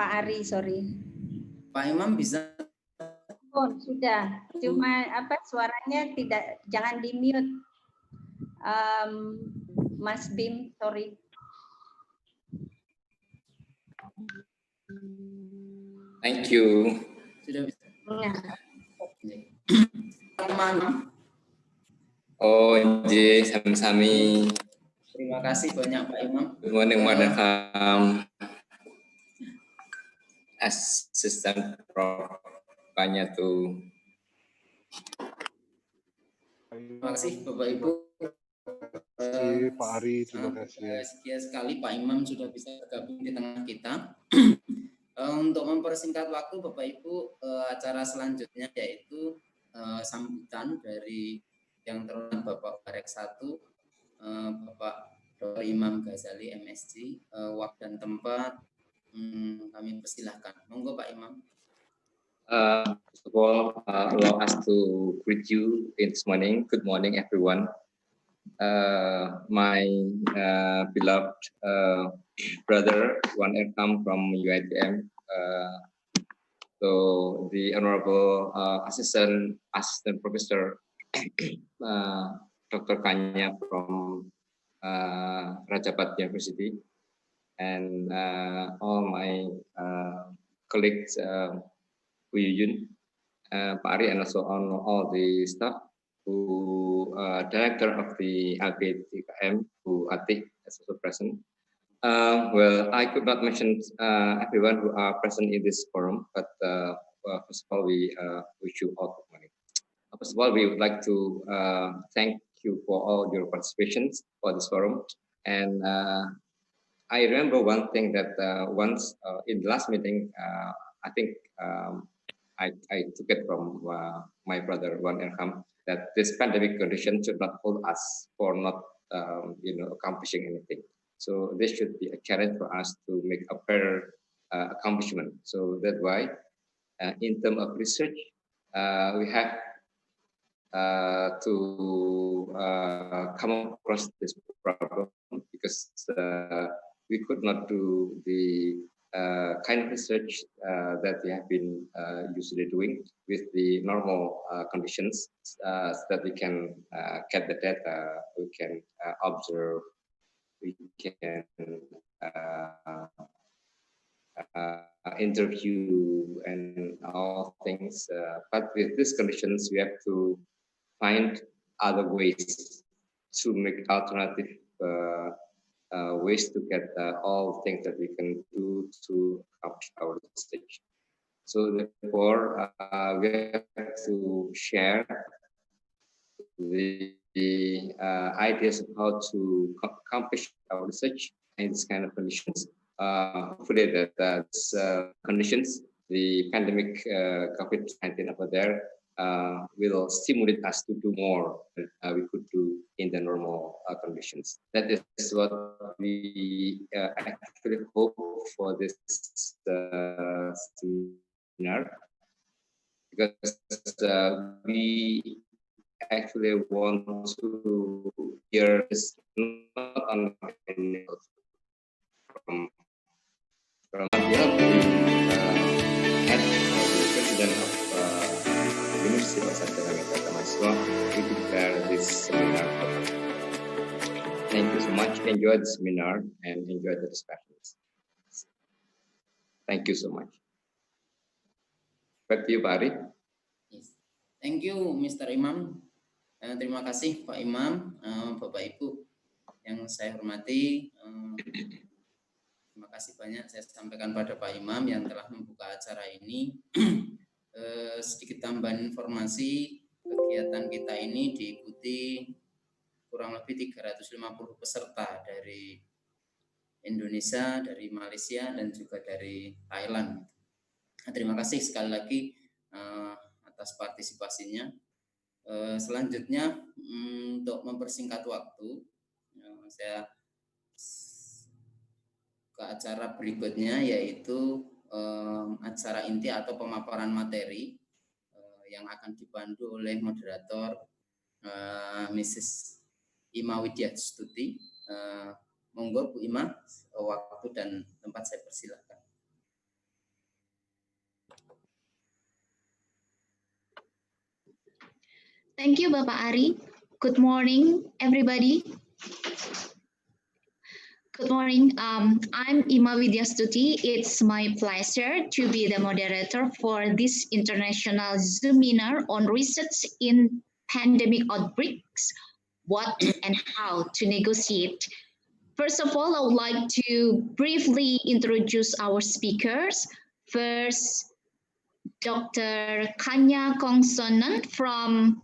Pak Ari, sorry. Pak Imam bisa? Oh, sudah. Cuma apa suaranya tidak, jangan di mute. Mas Bim, sorry. Thank you. Sudah bisa. Nah. Oh, sami-sami. Terima kasih banyak Pak Imam. Good morning, Madam. Assistant Prof. Kanya tuh. Terima kasih Bapak Ibu. Pak Ari, terima kasih. Sekian sekali Pak Imam sudah bisa bergabung di tengah kita. Untuk mempersingkat waktu Bapak Ibu, acara selanjutnya yaitu sambutan dari yang terhormat Bapak Barek 1, Bapak Dr. Imam Ghazali MSc, waktu dan tempat kami persilahkan. Monggo Pak Imam. First of all, allow us to greet you this morning. Good morning, everyone. My beloved brother Wan Irham from UiTM, so the Honorable Assistant Professor Dr. Kanya from Rajapat University, and all my colleagues, Yuyun, Pak Ari, and also on all the staff, who director of the Bkk Time, who Atik is also present. Well, I could not mention everyone who are present in this forum, but first of all, we wish you all good morning. First of all, we would like to thank you for all your participations for this forum. And I remember one thing that once in the last meeting, I think I took it from my brother Wan Irham, that this pandemic condition should not hold us for not accomplishing anything. So this should be a challenge for us to make a better accomplishment. So that's why in terms of research, we have to come across this problem, because we could not do the kind of research that we have been usually doing with the normal conditions, so that we can get the data, we can observe, we can interview and all things. But with these conditions, we have to find other ways to make alternative ways to get all things that we can do to accomplish our research. So therefore, we have to share the ideas of how to accomplish our research in this kind of conditions. Hopefully that conditions, the pandemic COVID-19 over there, will stimulate us to do more than we could do in the normal conditions. That is what we actually hope for this seminar, because we actually want to hear this not only from the head president of University of Assoc, we prepare this seminar. Thank you so much. Enjoy the seminar and enjoy the discussions. Thank you so much. Back to you, Pak Ari. Yes. Thank you, Mr. Imam. Terima kasih, Pak Imam, Bapak Ibu yang saya hormati. Terima kasih banyak saya sampaikan pada Pak Imam yang telah membuka acara ini. Sedikit tambahan informasi, kegiatan kita ini diikuti kurang lebih 350 peserta dari Indonesia, dari Malaysia, dan juga dari Thailand. Terima kasih sekali lagi atas partisipasinya. Selanjutnya, untuk mempersingkat waktu, saya ke acara berikutnya, yaitu acara inti atau pemaparan materi yang akan dipandu oleh moderator Mrs. Ima Widyastuti. Monggo Bu Ima, waktu dan tempat saya persilahkan. Thank you, Bapak Ari. Good morning, everybody. Good morning. I'm Ima Widyastuti. It's my pleasure to be the moderator for this international Zoominar on research in pandemic outbreaks, what and how to negotiate. First of all, I would like to briefly introduce our speakers. First, Dr. Kanya Kongsonan from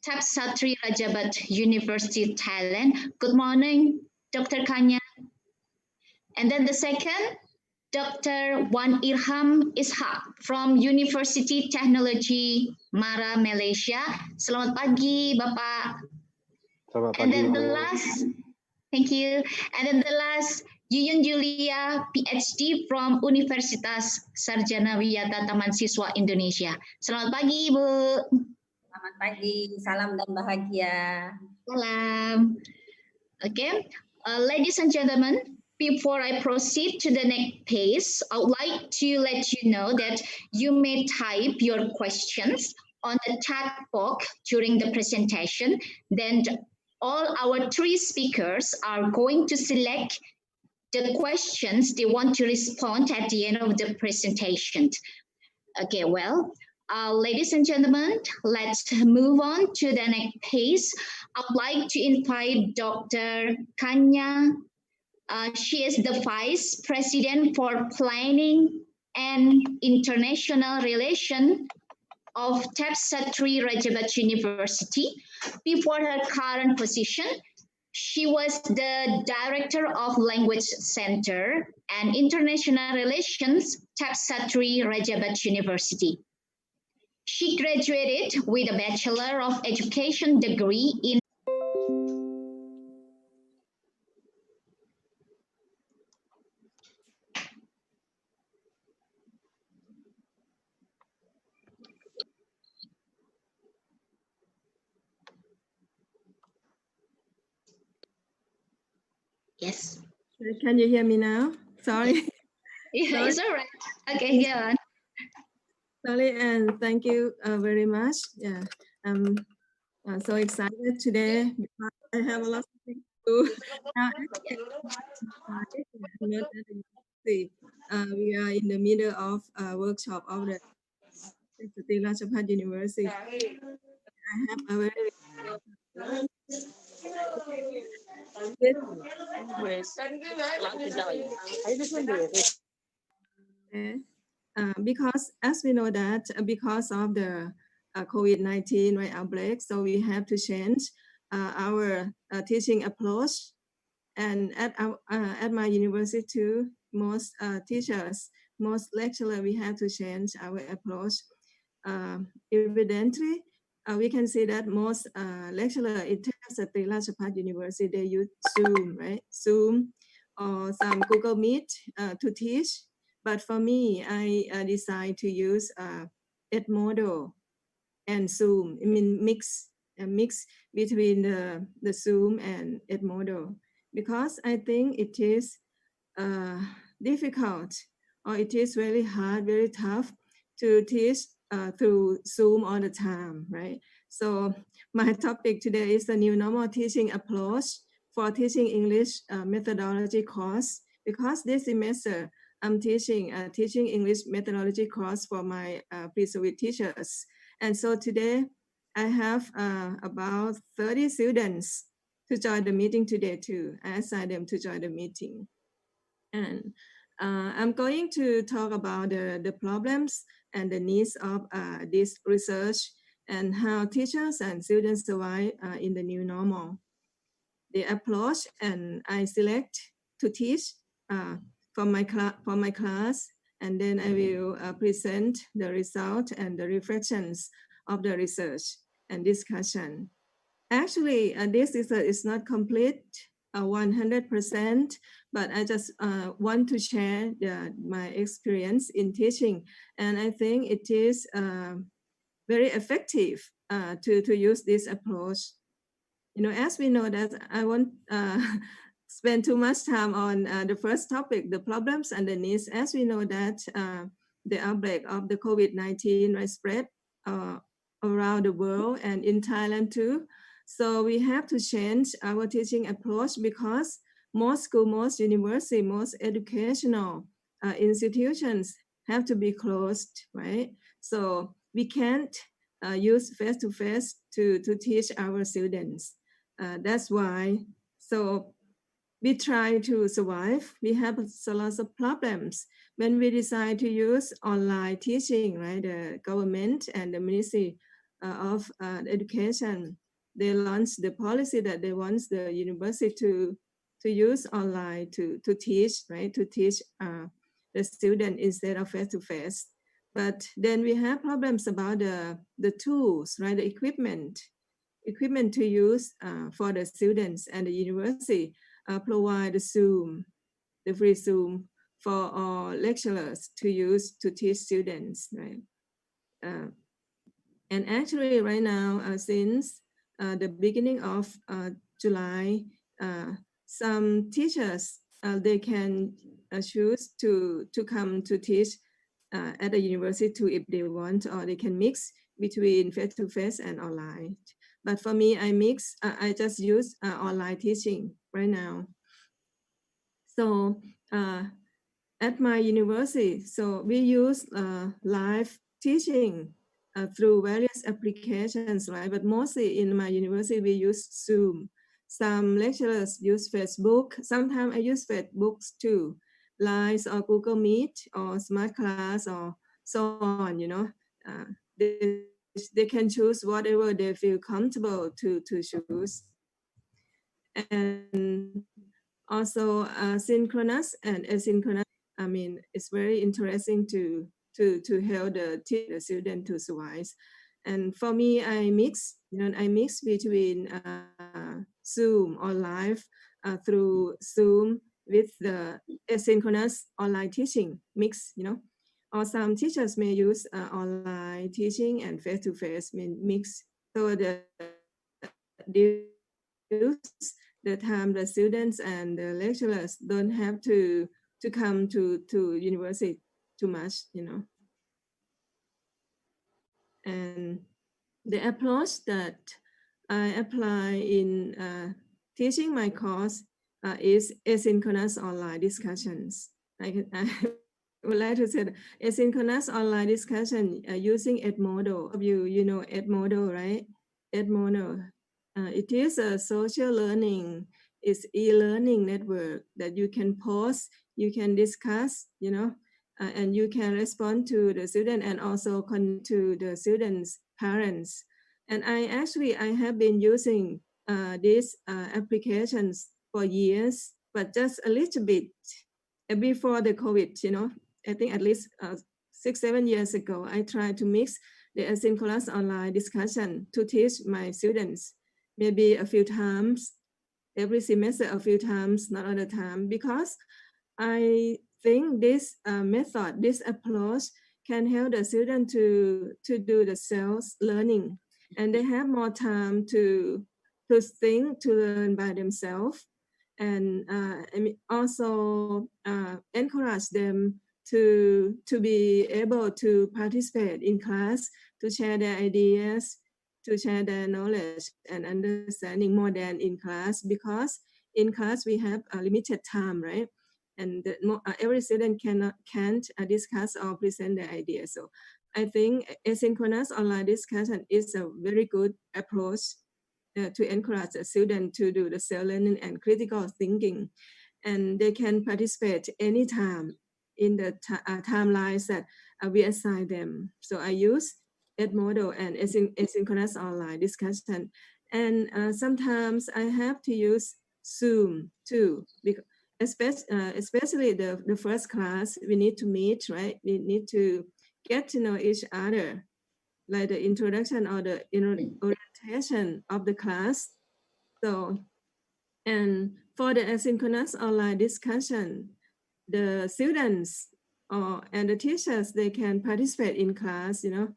Tapsatri Rajabat University, Thailand. Good morning, Dr. Kanya. And then the second, Dr. Wan Irham Ishak from University Technology Mara, Malaysia. Selamat pagi, Bapak. Selamat And pagi, then Bu. the last, thank you. And then the last, Yuyun Julia, Ph.D. from Universitas Sarjana Wiyata Taman Siswa Indonesia. Selamat pagi, Bu. Selamat pagi, salam dan bahagia. Salam. Okay, ladies and gentlemen, before I proceed to the next page, I would like to let you know that you may type your questions on the chat box during the presentation. Then all our three speakers are going to select the questions they want to respond at the end of the presentation. Okay, well, ladies and gentlemen, let's move on to the next page. I'd like to invite Dr. Kanya. She is the Vice President for Planning and International Relations of Tapsatri Rajabat University. Before her current position, she was the Director of Language Center and International Relations, Tapsatri Rajabat University. She graduated with a Bachelor of Education degree in Yes. Can you hear me now? Sorry. Yeah, it's all right. Okay, go on. Sorry, and thank you very much. Yeah, I'm so excited today because I have a lot of things to do. Now, we are in the middle of a workshop of the Rajapat University. I have a very because as we know that because of the COVID-19 outbreak, so we have to change our teaching approach. And at my university too, most teachers, most lecturers, we have to change our approach. Evidently, we can see that most lecturers at Tapsatri Rajapat University, they use Zoom, right? Zoom or some Google Meet to teach. But for me, I decided to use Edmodo and Zoom. I mean, mix between the Zoom and Edmodo, because I think it is difficult, or it is very hard, very tough to teach through Zoom all the time, right? So my topic today is the new normal teaching approach for teaching English methodology course, because this semester I'm teaching English methodology course for my pre-service teachers. And so today I have about 30 students to join the meeting today too. I assigned them to join the meeting. And I'm going to talk about the problems and the needs of this research and how teachers and students survive in the new normal. The approach and I select to teach for my class, and then I will present the result and the reflections of the research and discussion. Actually, this is not complete 100%, but I just want to share my experience in teaching, and I think it is very effective to use this approach. You know, as we know that I won't spend too much time on the first topic, the problems and the needs. As we know that the outbreak of the COVID-19 spread around the world and in Thailand too. So we have to change our teaching approach because most school, most university, most educational institutions have to be closed, right? So we can't use face-to-face to teach our students. That's why. So we try to survive. We have lots of problems when we decide to use online teaching, right? The government and the Ministry of Education, they launched the policy that they want the university to use online to teach, right? To teach the student instead of face-to-face. But then we have problems about the tools, right? The equipment to use for the students, and the university provide the Zoom, the free Zoom for all lecturers to use to teach students, right? And actually right now, since the beginning of July, some teachers, they can choose to come to teach at the university too if they want, or they can mix between face-to-face and online. But for me, I just use online teaching right now. So at my university, so we use live teaching through various applications, right? But mostly in my university, we use Zoom. Some lecturers use Facebook. Sometimes I use Facebook too, Lines or Google Meet or Smart Class or so on, you know. They can choose whatever they feel comfortable to choose. And also synchronous and asynchronous. I mean, it's very interesting to help the student to survive. And for me, I mix between Zoom or live through Zoom with the asynchronous online teaching mix, you know. Or some teachers may use online teaching and face-to-face mix. So the time the students and the lecturers don't have to come to university too much, you know. And the approach that I apply in teaching my course is asynchronous online discussions. I would like to say that asynchronous online discussion using Edmodo. You know Edmodo, right? Edmodo. It is a social learning, it's e-learning network that you can post, you can discuss, you know, and you can respond to the student and also connect to the students' parents. And I have been using these applications for years, but just a little bit before the COVID, you know. I think at least 6-7 years ago, I tried to mix the asynchronous online discussion to teach my students, maybe a few times, every semester a few times, not all the time, because I think this method, this approach can help the student to do the self-learning, and they have more time to think, to learn by themselves, and also encourage them to be able to participate in class, to share their ideas, to share their knowledge and understanding more than in class, because in class we have a limited time, right? And every student can't discuss or present their ideas. So I think asynchronous online discussion is a very good approach to encourage a student to do the self-learning and critical thinking. And they can participate anytime in the timelines that we assign them. So I use Edmodo and asynchronous online discussion. And sometimes I have to use Zoom too, because especially the first class, we need to meet, right? We need to get to know each other, like the introduction or the orientation of the class. So, and for the asynchronous online discussion, the students and the teachers, they can participate in class, you know,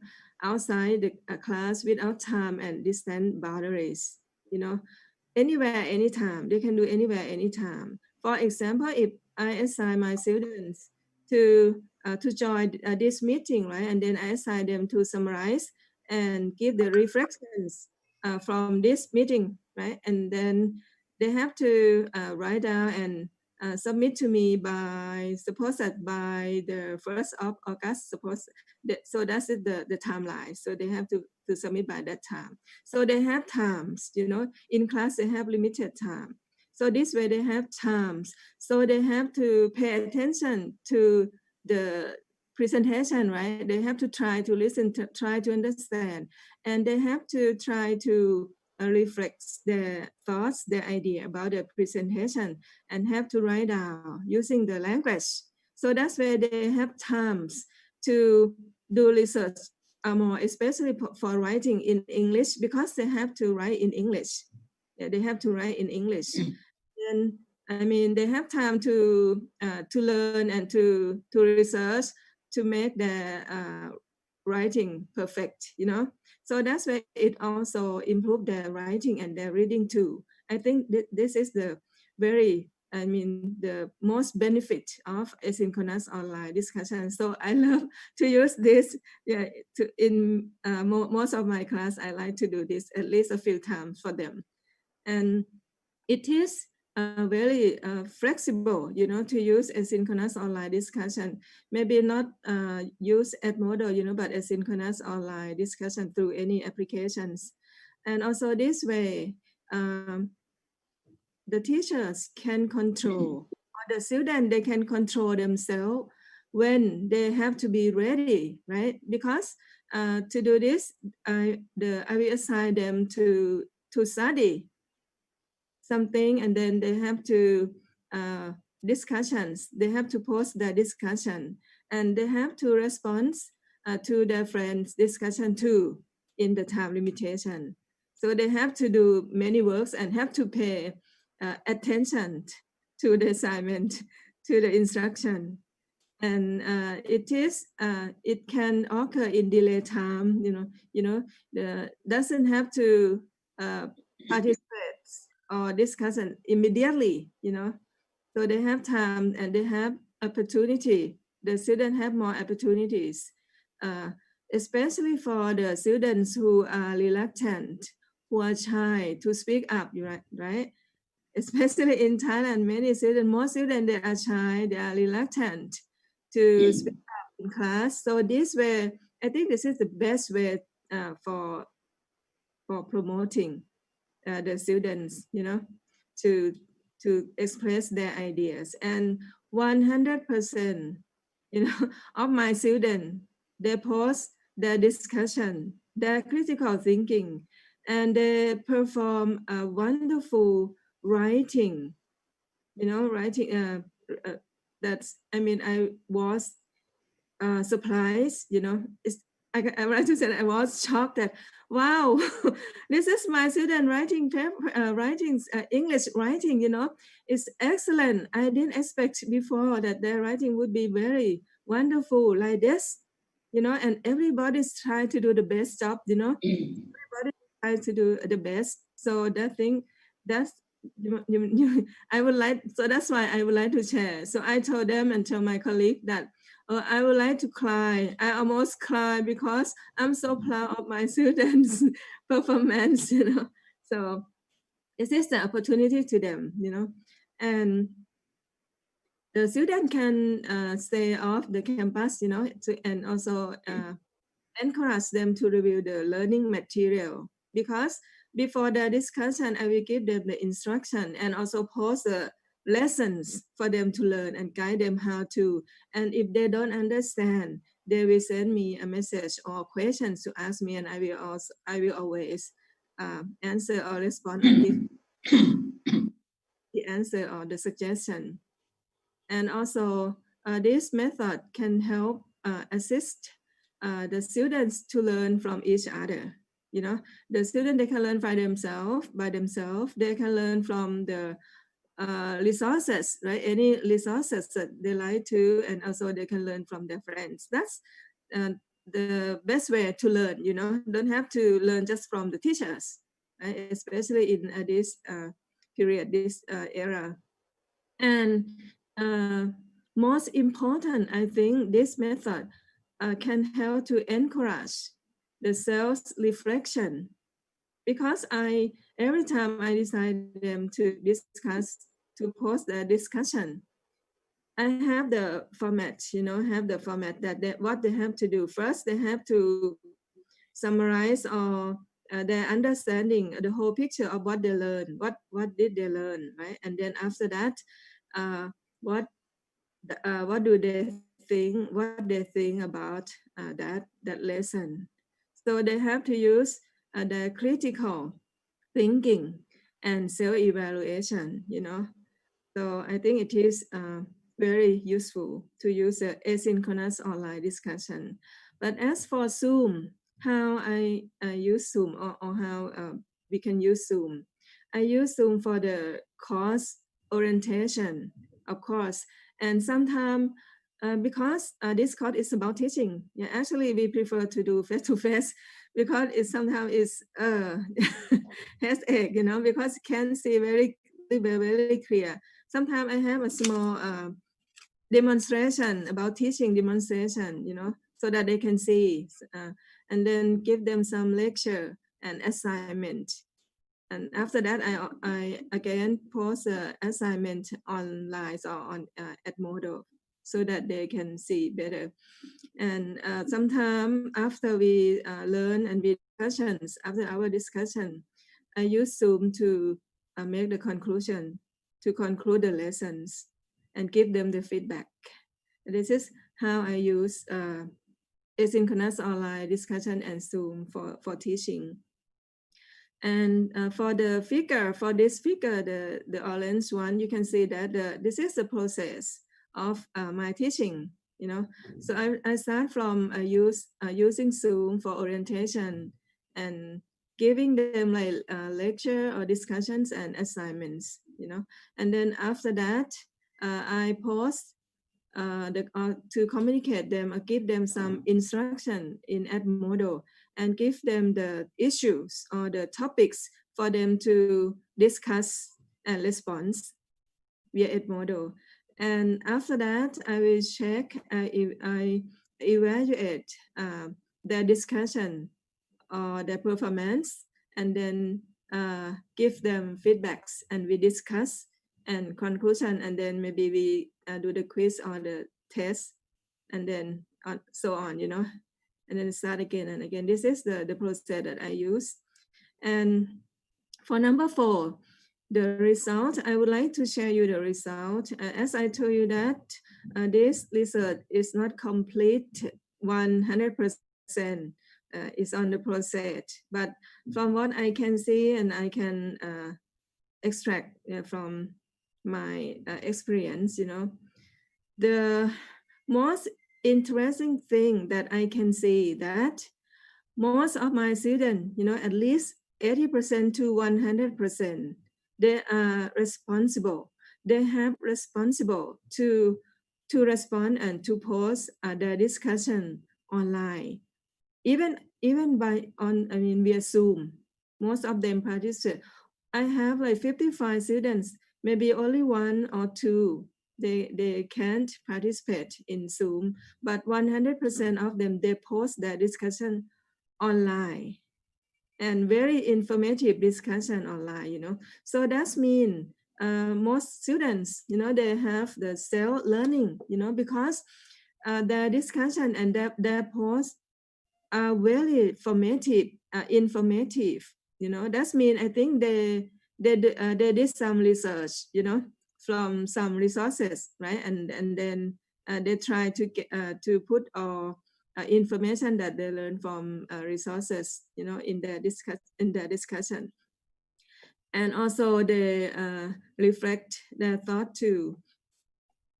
outside the class without time and distance boundaries, you know, anywhere, anytime. They can do anywhere, anytime. For example, if I assign my students to join this meeting, right, and then I assign them to summarize and give the reflections from this meeting, right? And then they have to write down and submit to me by the 1st of August. So that's it, the timeline. So they have to submit by that time. So they have times, you know, in class they have limited time. So this way they have times. So they have to pay attention to the presentation, right? They have to try to listen, try to understand, and they have to try to reflect their thoughts, their idea about the presentation, and have to write down using the language. So that's where they have times to do research more, especially for writing in English, because they have to write in English. Yeah, they have to write in English. And I mean, they have time to learn and to research to make their writing perfect, you know. So that's why it also improved their writing and their reading too. I think this is the the most benefit of asynchronous online discussion. So I love to use this. Yeah, in most of my class, I like to do this at least a few times for them, and it is very flexible, you know, to use asynchronous online discussion. Maybe not use Edmodo, you know, but asynchronous online discussion through any applications. And also this way, the teachers can control, or the students, they can control themselves when they have to be ready, right? Because to do this, I will assign them to study something, and then they have to discussions. They have to post their discussion, and they have to respond to their friends' discussion too in the time limitation. So they have to do many works and have to pay attention to the assignment, to the instruction. And it can occur in delay time, doesn't have to participate or discussion immediately, you know. So they have time and they have opportunity. The students have more opportunities, especially for the students who are reluctant, who are shy to speak up, right? Especially in Thailand, most students, they are shy, they are reluctant to speak up in class. So this way, I think this is the best way for promoting the students, you know, to express their ideas. And 100%, you know, of my students, they post their discussion, their critical thinking, and they perform a wonderful writing, you know, that's, I mean, I was surprised, you know. I would like to say I was shocked that, wow, this is my student writing English writing, you know, it's excellent. I didn't expect before that their writing would be very wonderful like this, you know, and everybody's trying to do the best job, you know. Everybody tries to do the best. So that's I would like, so that's why I would like to share. So I told them and tell my colleague that I would like to cry. I almost cry because I'm so proud of my students' performance, you know. So this is the opportunity to them, you know. And the student can stay off the campus, you know, and also encourage them to review the learning material, because before the discussion, I will give them the instruction and also post the lessons for them to learn and guide them how to. And if they don't understand, they will send me a message or questions to ask me, and I will always answer or respond or give the answer or the suggestion. And also this method can help assist the students to learn from each other. You know, the students, they can learn by themselves. They can learn from the resources, right? Any resources that they like to, and also they can learn from their friends. That's the best way to learn, you know. Don't have to learn just from the teachers, right? Especially in this period, this era. And most important, I think this method can help to encourage the self-reflection. Because every time I decide them to discuss, to post the discussion, I have the format, have the format that what they have to do. First, they have to summarize or their understanding, the whole picture of what they learned, what did they learn, right? And then after that, what do they think, what they think about that lesson. So they have to use the critical thinking and self-evaluation, So I think it is very useful to use the asynchronous online discussion. But as for Zoom, how I use Zoom or how we can use Zoom, I use Zoom for the course orientation, of course, and sometimes because this course is about teaching, yeah, actually we prefer to do face-to-face because it sometimes is headache, because can't see very clear. Sometimes I have a small demonstration about teaching demonstration, so that they can see, and then give them some lecture and assignment. And after that, I again post the assignment online or on Edmodo so that they can see better. And sometimes after we learn and we discussions, after our discussion, I use Zoom to make the conclusion, to conclude the lessons and give them the feedback. This is how I use asynchronous online discussion and Zoom for teaching. And for this figure, the orange one, you can see that this is the process of my teaching. So I start from using Zoom for orientation and giving them like lecture or discussions and assignments. And then after that, I post to communicate them or give them some instruction in Edmodo and give them the issues or the topics for them to discuss and respond via Edmodo. And after that, I will check, I evaluate their discussion or their performance, and then give them feedbacks, and we discuss and conclusion, and then maybe we do the quiz or the test, and then so on, and then start again and again. This is the process that I use. And for number 4, the result, I would like to share you the result. As I told you that this research is not complete 100%, it's on the process. But from what I can see and I can extract from my experience, the most interesting thing that I can see that most of my students, at least 80% to 100%, they are responsible. They have responsible to respond and to post their discussion online. Even via Zoom, most of them participate. I have like 55 students, maybe only 1 or 2 they can't participate in Zoom, but 100% of them, they post their discussion online and very informative discussion online, So that means most students, they have the self-learning, because their discussion and their posts are very informative, That means I think they did some research, from some resources, right? And then they try to get to put all information that they learn from resources, in their discussion, and also they reflect their thought to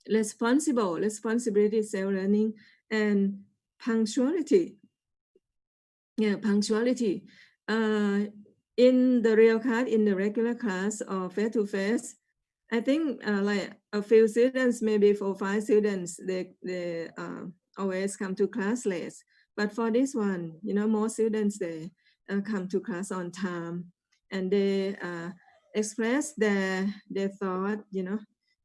responsibility, self-learning, and punctuality. Yeah, punctuality. In the real class, in the regular class or face-to-face, I think like a few students, maybe 4 or 5 students, they always come to class late. But for this one, most students, they come to class on time, and they express their thought,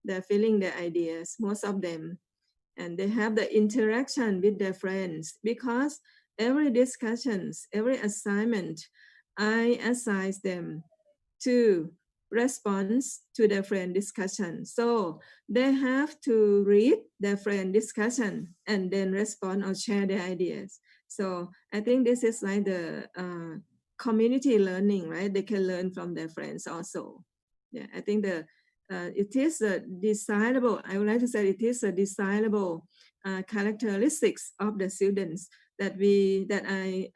their feeling, their ideas, most of them. And they have the interaction with their friends, because every discussions, every assignment, I assign them to respond to their friend discussion. So they have to read their friend discussion and then respond or share their ideas. So I think this is like the community learning, right? They can learn from their friends also. Yeah, I think it is a desirable, I would like to say it is a desirable characteristics of the students that I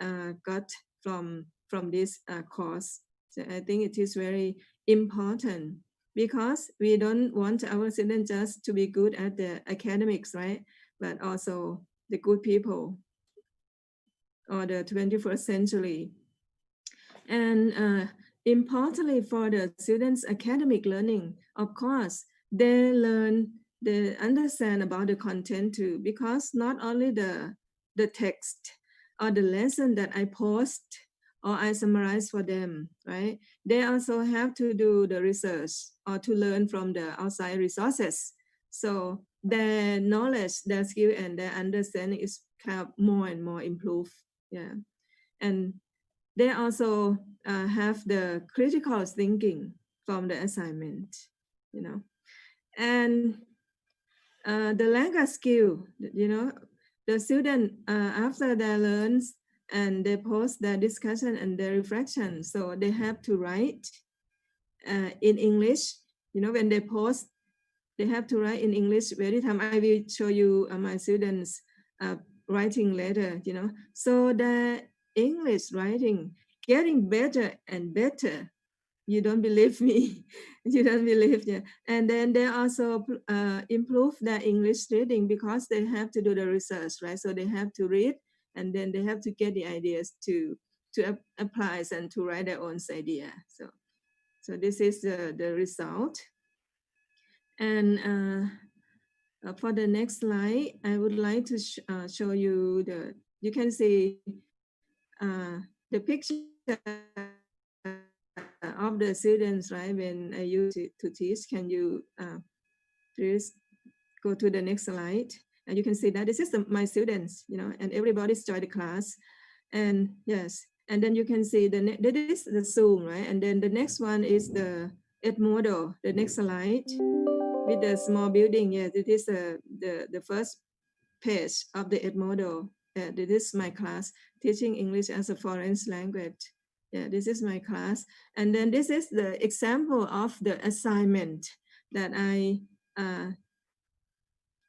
got from this course. So I think it is very important because we don't want our students just to be good at the academics, right? But also the good people or the 21st century. And importantly for the students' academic learning, of course, they understand about the content too, because not only the text or the lesson that I post or I summarize for them, right? They also have to do the research or to learn from the outside resources. So their knowledge, their skill, and their understanding is kind of more and more improved. Yeah, and they also have the critical thinking from the assignment, you know, and the language skill, you know, the student after they learn and they post their discussion and their reflection, so they have to write in English, you know, when they post, they have to write in English. Every time I will show you my students writing later, you know, so the English writing getting better and better. You don't believe me. You don't believe, yeah. And then they also improve their English reading because they have to do the research, right? So they have to read and then they have to get the ideas to apply and to write their own idea. So this is the result. And for the next slide, I would like to show you you can see the picture of the students, right? When I use it to teach, can you please go to the next slide? And you can see that this is my students, you know, and everybody's joined the class. And yes, and then you can see that is the Zoom, right? And then the next one is the Edmodo, the next slide with the small building. Yes, it is the first page of the Edmodo. This is my class, teaching English as a foreign language. Yeah, this is my class. And then this is the example of the assignment that I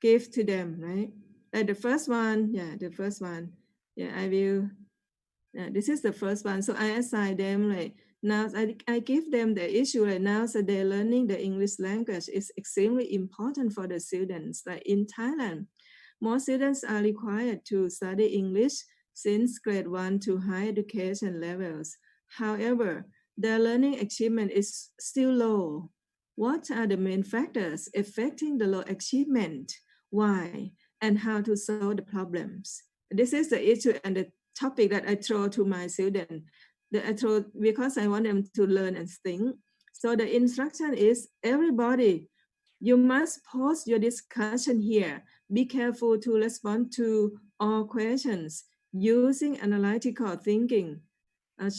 give to them, right? Like the first one, yeah, the first one. Yeah, I will, this is the first one. So I assign them like, now I give them the issue right now, so they're learning the English language is extremely important for the students. Like in Thailand, most students are required to study English since grade 1 to higher education levels. However, their learning achievement is still low. What are the main factors affecting the low achievement? Why? And how to solve the problems? This is the issue and the topic that I throw to my students. Because I want them to learn and think. So the instruction is everybody, you must post your discussion here. Be careful to respond to all questions using analytical thinking.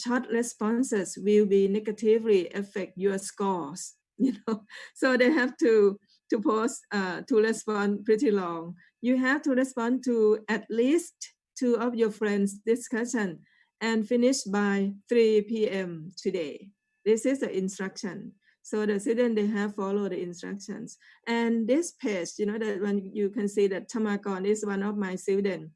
Short responses will be negatively affect your scores. You know, so they have to post to respond pretty long. You have to respond to at least 2 of your friends' discussion and finish by 3 p.m. today. This is the instruction. So the student, they have followed the instructions. And this page, you know, that when you can see that Tamagon is one of my students.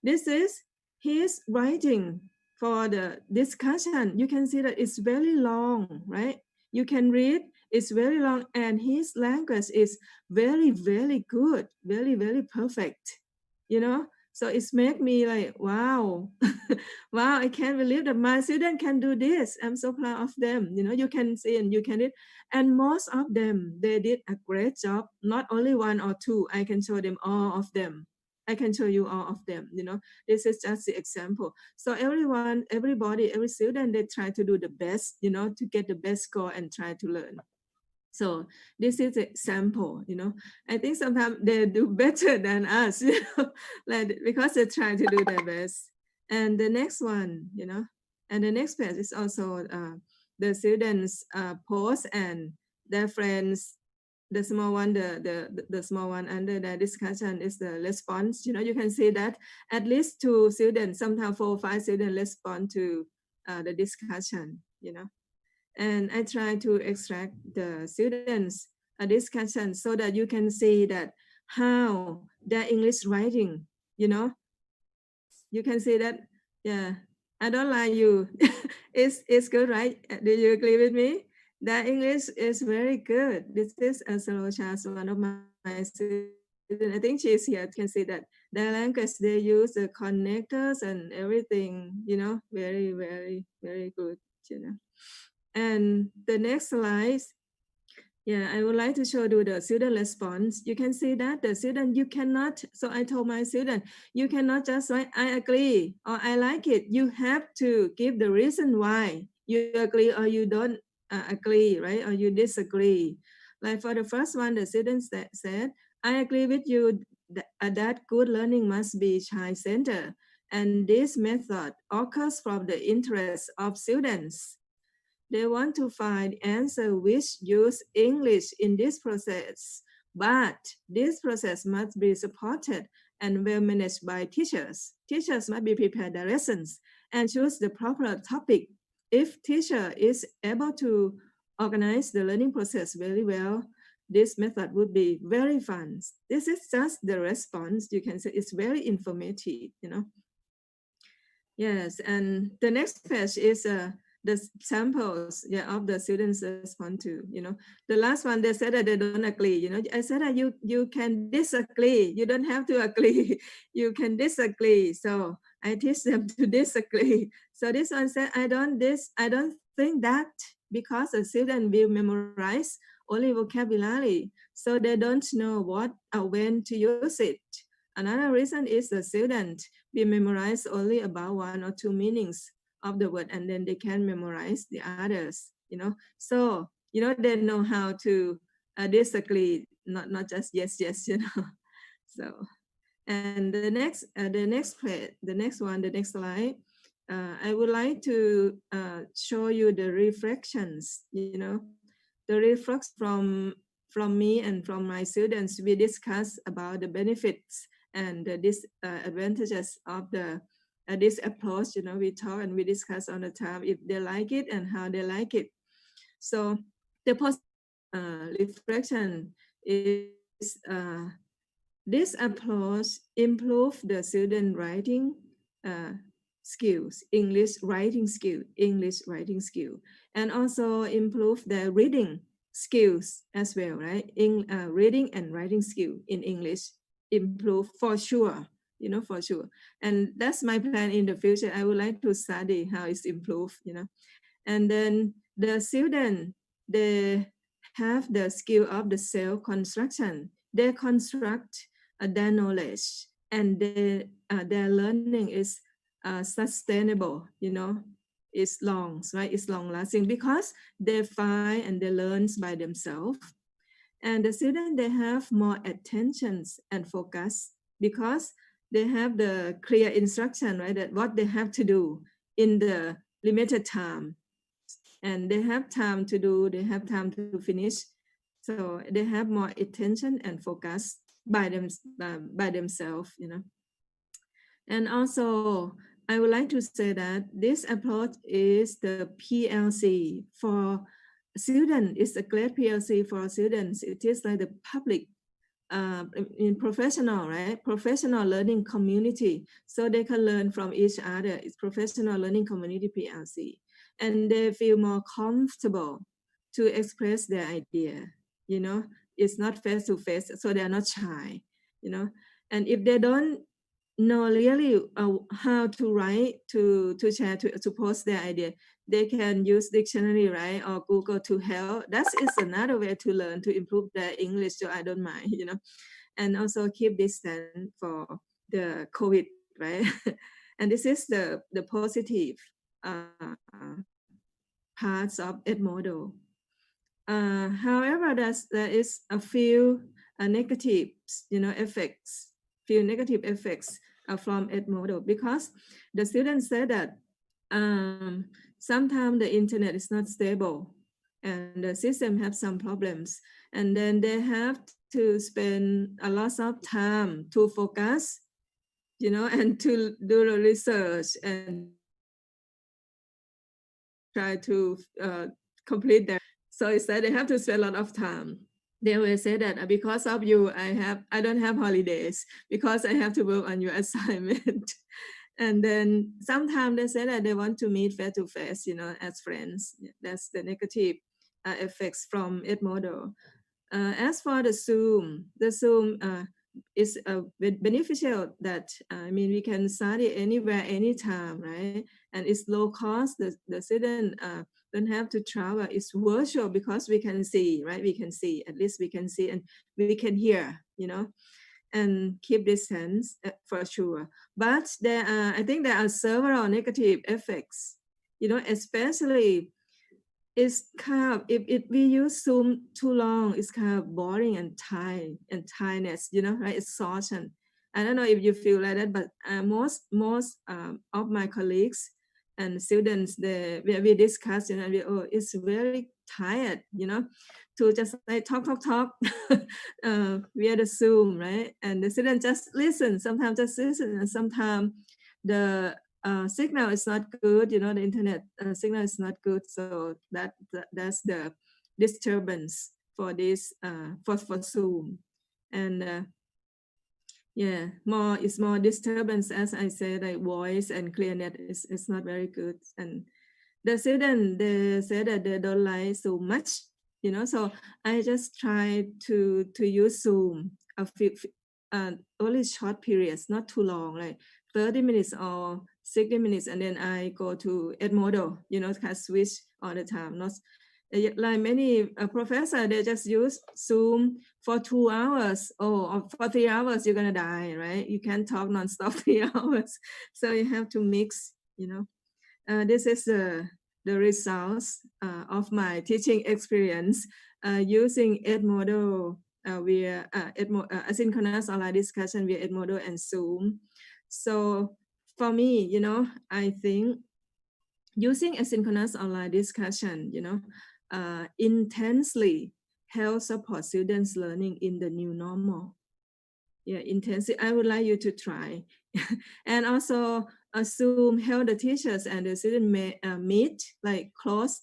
This is his writing for the discussion. You can see that it's very long, right? You can read, it's very long, and his language is very, very good, very, very perfect, you know? So it's made me like, wow, wow, I can't believe that my student can do this. I'm so proud of them. You know, you can see and you can read. And most of them, they did a great job. Not only 1 or 2, I can show them all of them. I can show you all of them, you know. This is just the example. So everybody, every student, they try to do the best, you know, to get the best score and try to learn. So this is an example, you know. I think sometimes they do better than us, you know, like because they try to do their best. And the next one, and the next page is also the students post and their friends. The small one, the small one under the discussion is the response. You can see that at least 2 students, sometimes 4 or 5 students respond to the discussion. And I try to extract the students' discussion so that you can see that how their English writing. You can see that. Yeah, I don't lie you. It's good, right? Do you agree with me? That English is very good. This is Asolocha, one of my students. I think she's here. You can see that their language, they use the connectors and everything, very, very, very good, And the next slide, yeah, I would like to show you the student response. You can see that the student, you cannot, so I told my student, you cannot just write, I agree, or I like it. You have to give the reason why you agree or you don't agree, right? Or you disagree. Like for the first one, the students that said, I agree with you that good learning must be child-centered. And this method occurs from the interest of students. They want to find answer which use English in this process, but this process must be supported and well managed by teachers. Teachers must be prepared the lessons and choose the proper topic. If teacher is able to organize the learning process very well, this method would be very fun. This is just the response. You can say it's very informative, Yes, and the next page is the samples of the students respond to. The last one, they said that they don't agree. I said that you can disagree. You don't have to agree. You can disagree. So I teach them to disagree. So this one said, I don't think that, because the student will memorize only vocabulary, so they don't know what or when to use it. Another reason is the student will memorize only about 1 or 2 meanings of the word, and then they can memorize the others. So they know how to disagree, not just yes. So, and the next slide. I would like to show you the reflections. The reflex from me and from my students. We discuss about the benefits and the disadvantages of this approach. We talk and we discuss on the time if they like it and how they like it. So the reflection is this approach improve the student writing skills, English writing skill, and also improve the reading skills as well, right? Reading and writing skill in English improve for sure, for sure. And that's my plan in the future. I would like to study how it's improved, And then the student, they have the skill of the self-construction. They construct their knowledge, and their learning is sustainable, it's long, right? It's long lasting because they find and they learn by themselves. And the student, they have more attentions and focus because they have the clear instruction, right? That what they have to do in the limited time, and they have time to do, they have time to finish. So they have more attention and focus by themselves, And also, I would like to say that this approach is the PLC for students. It's a great PLC for students. It is like the public in professional, right? Professional learning community. So they can learn from each other. It's professional learning community PLC. And they feel more comfortable to express their idea, It's not face to face, so they're not shy, And if they don't know really how to write, to share, to post their idea, they can use dictionary, right, or Google to help. That is another way to learn, to improve their English. So I don't mind, and also keep distance for the COVID, right? And this is the positive parts of Edmodo. However, there is a few negative, effects. Few negative effects from Edmodo, because the students said that sometimes the internet is not stable and the system have some problems, and then they have to spend a lot of time to focus, you know, and to do the research and try to complete their. So instead, they have to spend a lot of time. They will say that because of you, I don't have holidays because I have to work on your assignment. And then sometimes they say that they want to meet face to face, you know, as friends. That's the negative effects from Edmodo. As for the Zoom is beneficial that, I mean, we can study anywhere, anytime, right? And it's low cost. The student don't have to travel. It's virtual because we can see, right? We can see, at least we can see and we can hear, you know, and keep distance for sure. But I think there are several negative effects, you know, especially it's kind of, if we use Zoom too long, it's kind of boring and tiredness, you know, right? Exhaustion. I don't know if you feel like that, but most of my colleagues and students, we discuss, you know, it's very tired, you know, to just like talk via the Zoom, right? And the student just listen, sometimes just listen, and sometimes the signal is not good, you know, the internet signal is not good, so that's the disturbance for this for Zoom. And yeah, it's more disturbance, as I said, like voice and clearness is not very good. And the student, they say that they don't like so much, you know, so I just try to use Zoom a few only short periods, not too long, like 30 minutes or 60 minutes, and then I go to Edmodo, you know, can switch all the time. Not like many professors, they just use Zoom for 2 hours or for 3 hours, you're gonna die, right? You can't talk nonstop 3 hours, so you have to mix, you know. This is the results of my teaching experience using Edmodo via asynchronous online discussion via Edmodo and Zoom. So for me, you know, I think using asynchronous online discussion, you know, intensely help support students learning in the new normal. Yeah, intensely. I would like you to try. And also Zoom help the teachers and the student meet like close,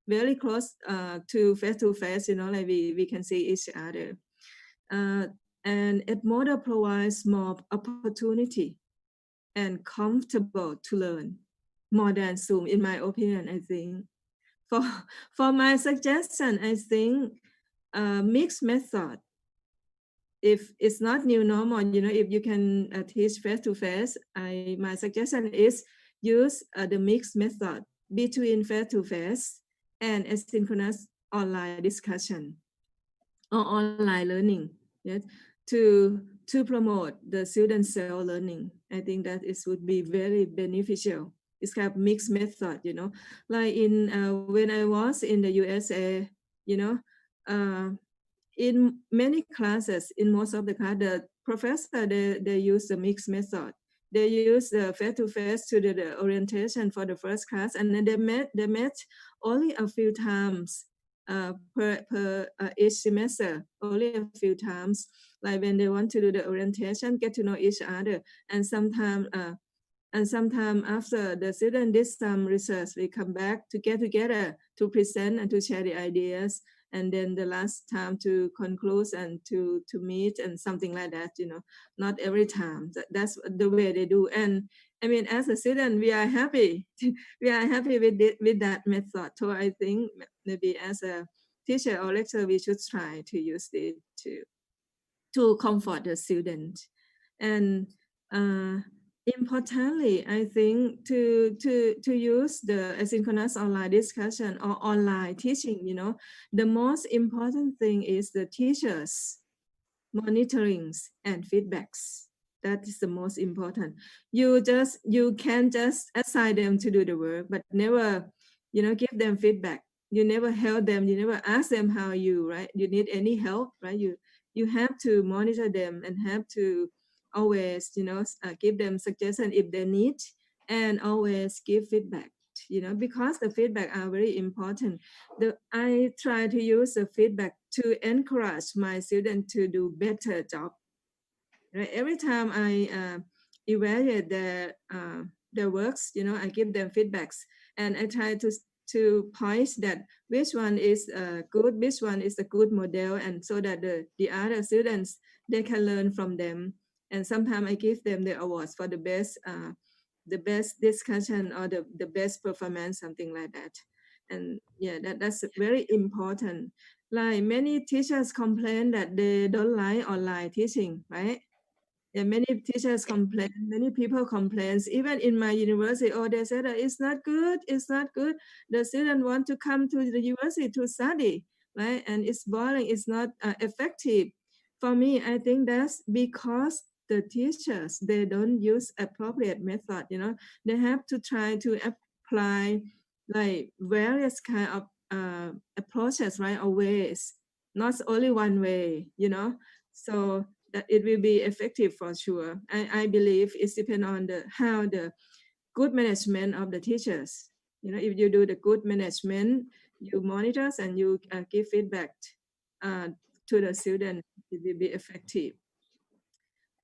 very close to face, you know, like we can see each other. And Edmodo provides more opportunity and comfortable to learn more than Zoom, in my opinion. I think for my suggestion, I think mixed method. If it's not new normal, you know, if you can teach face to face, my suggestion is use the mixed method between face to face and asynchronous online discussion or online learning, yes, to promote the student self-learning. I think that it would be very beneficial. It's kind of mixed method, you know, like in when I was in the USA, you know, in many classes, in most of the class, the professor, they use the mixed method. They use the face-to-face to do the orientation for the first class, and then they met only a few times per each semester, only a few times, like when they want to do the orientation, get to know each other. And sometimes after the student did some research, we come back to get together to present and to share the ideas. And then the last time to conclude and to meet and something like that, you know, not every time. That's the way they do. And I mean, as a student, we are happy. We are happy with that method. So I think maybe as a teacher or lecturer, we should try to use it to comfort the student. And importantly, I think to use the asynchronous online discussion or online teaching, you know, the most important thing is the teachers monitorings and feedbacks. That is the most important. You can just assign them to do the work, but never, you know, give them feedback. You never help them. You never ask them how you need any help, right? You have to monitor them and have to always, give them suggestion if they need, and always give feedback, because the feedback are very important. I try to use the feedback to encourage my students to do better job. Right? Every time I evaluate their works, I give them feedbacks, and I try to point that which one is good, which one is a good model, and so that the other students, they can learn from them. And sometimes I give them the awards for the best discussion or the best performance, something like that. And yeah, that's very important. Like many teachers complain that they don't like online teaching, right? Yeah, many teachers complain, many people complain, even in my university, they said that it's not good, the student want to come to the university to study, right? And it's boring, it's not effective. For me, I think that's because the teachers, they don't use appropriate method, they have to try to apply like various kind of approaches, right, or ways, not only one way, so that it will be effective for sure. I believe it depends on how the good management of the teachers. If you do the good management, you monitor and you give feedback to the student, it will be effective.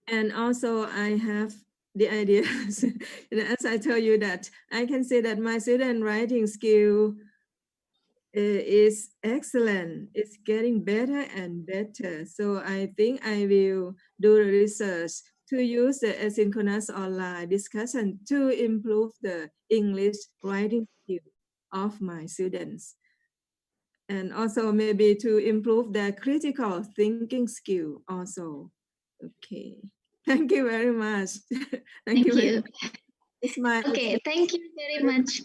And also I have the idea, as I tell you that I can say that my student writing skill is excellent. It's getting better and better. So I think I will do the research to use the asynchronous online discussion to improve the English writing skill of my students. And also maybe to improve their critical thinking skill also. Okay. Thank you very much. Thank you. It's my Okay, thank you very much.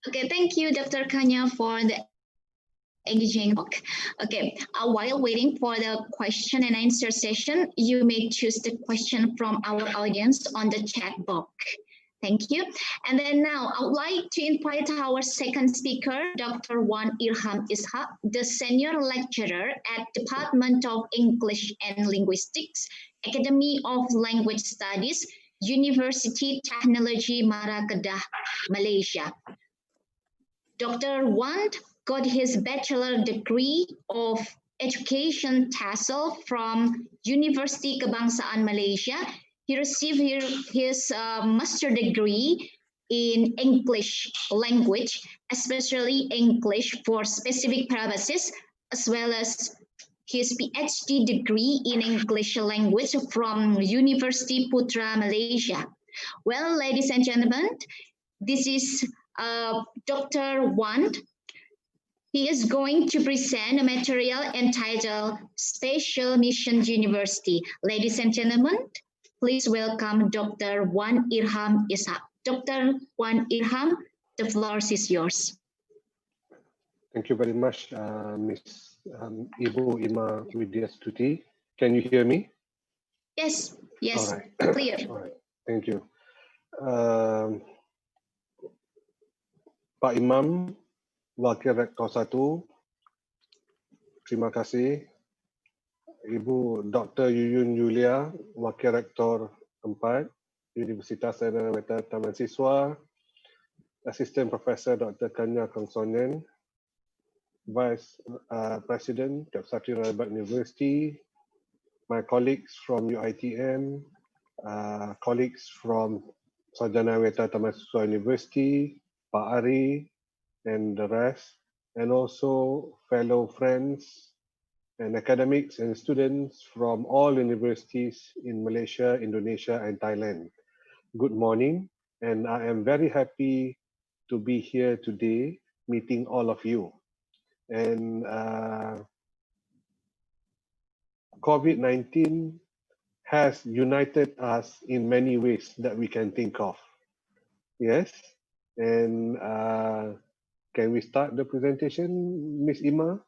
Okay, thank you, Dr. Kanya, for the engaging talk. Okay, while waiting for the question and answer session, you may choose the question from our audience on the chat box. Thank you. And then now I would like to invite our second speaker, Dr. Wan Irham Ishak, the senior lecturer at Department of English and Linguistics, Academy of Language Studies, University Technology Marrakesh, Malaysia. Dr. Wan got his bachelor degree of education TESOL from University Kebangsaan Malaysia. He received his master degree in English language, especially English for specific purposes, as well as his Ph.D. degree in English language from University Putra, Malaysia. Well, ladies and gentlemen, this is Dr. Wan. He is going to present a material entitled Special Mission University. Ladies and gentlemen, please welcome Dr. Wan Irham Ishak. Dr. Wan Irham, the floor is yours. Thank you very much, Ms. Ibu Ima Widyastuti. Can you hear me? Yes, yes, all right. Clear. All right, thank you. Pak Imam, Wakil Rektor 1, terima kasih. Ibu Dr. Yuyun Yulia, Wakil Rektor 4, Universitas Edmodo Taman Siswa, Assistant Professor Dr. Kanya Kongsonen, Vice President of Satri Rabat University, my colleagues from UiTM, colleagues from Sarjana Weta Taman Siswa University, Pak Ari, and the rest, and also fellow friends and academics and students from all universities in Malaysia, Indonesia, and Thailand. Good morning, and I am very happy to be here today meeting all of you. And COVID-19 has united us in many ways that we can think of. Yes, and can we start the presentation, Ms. Ima?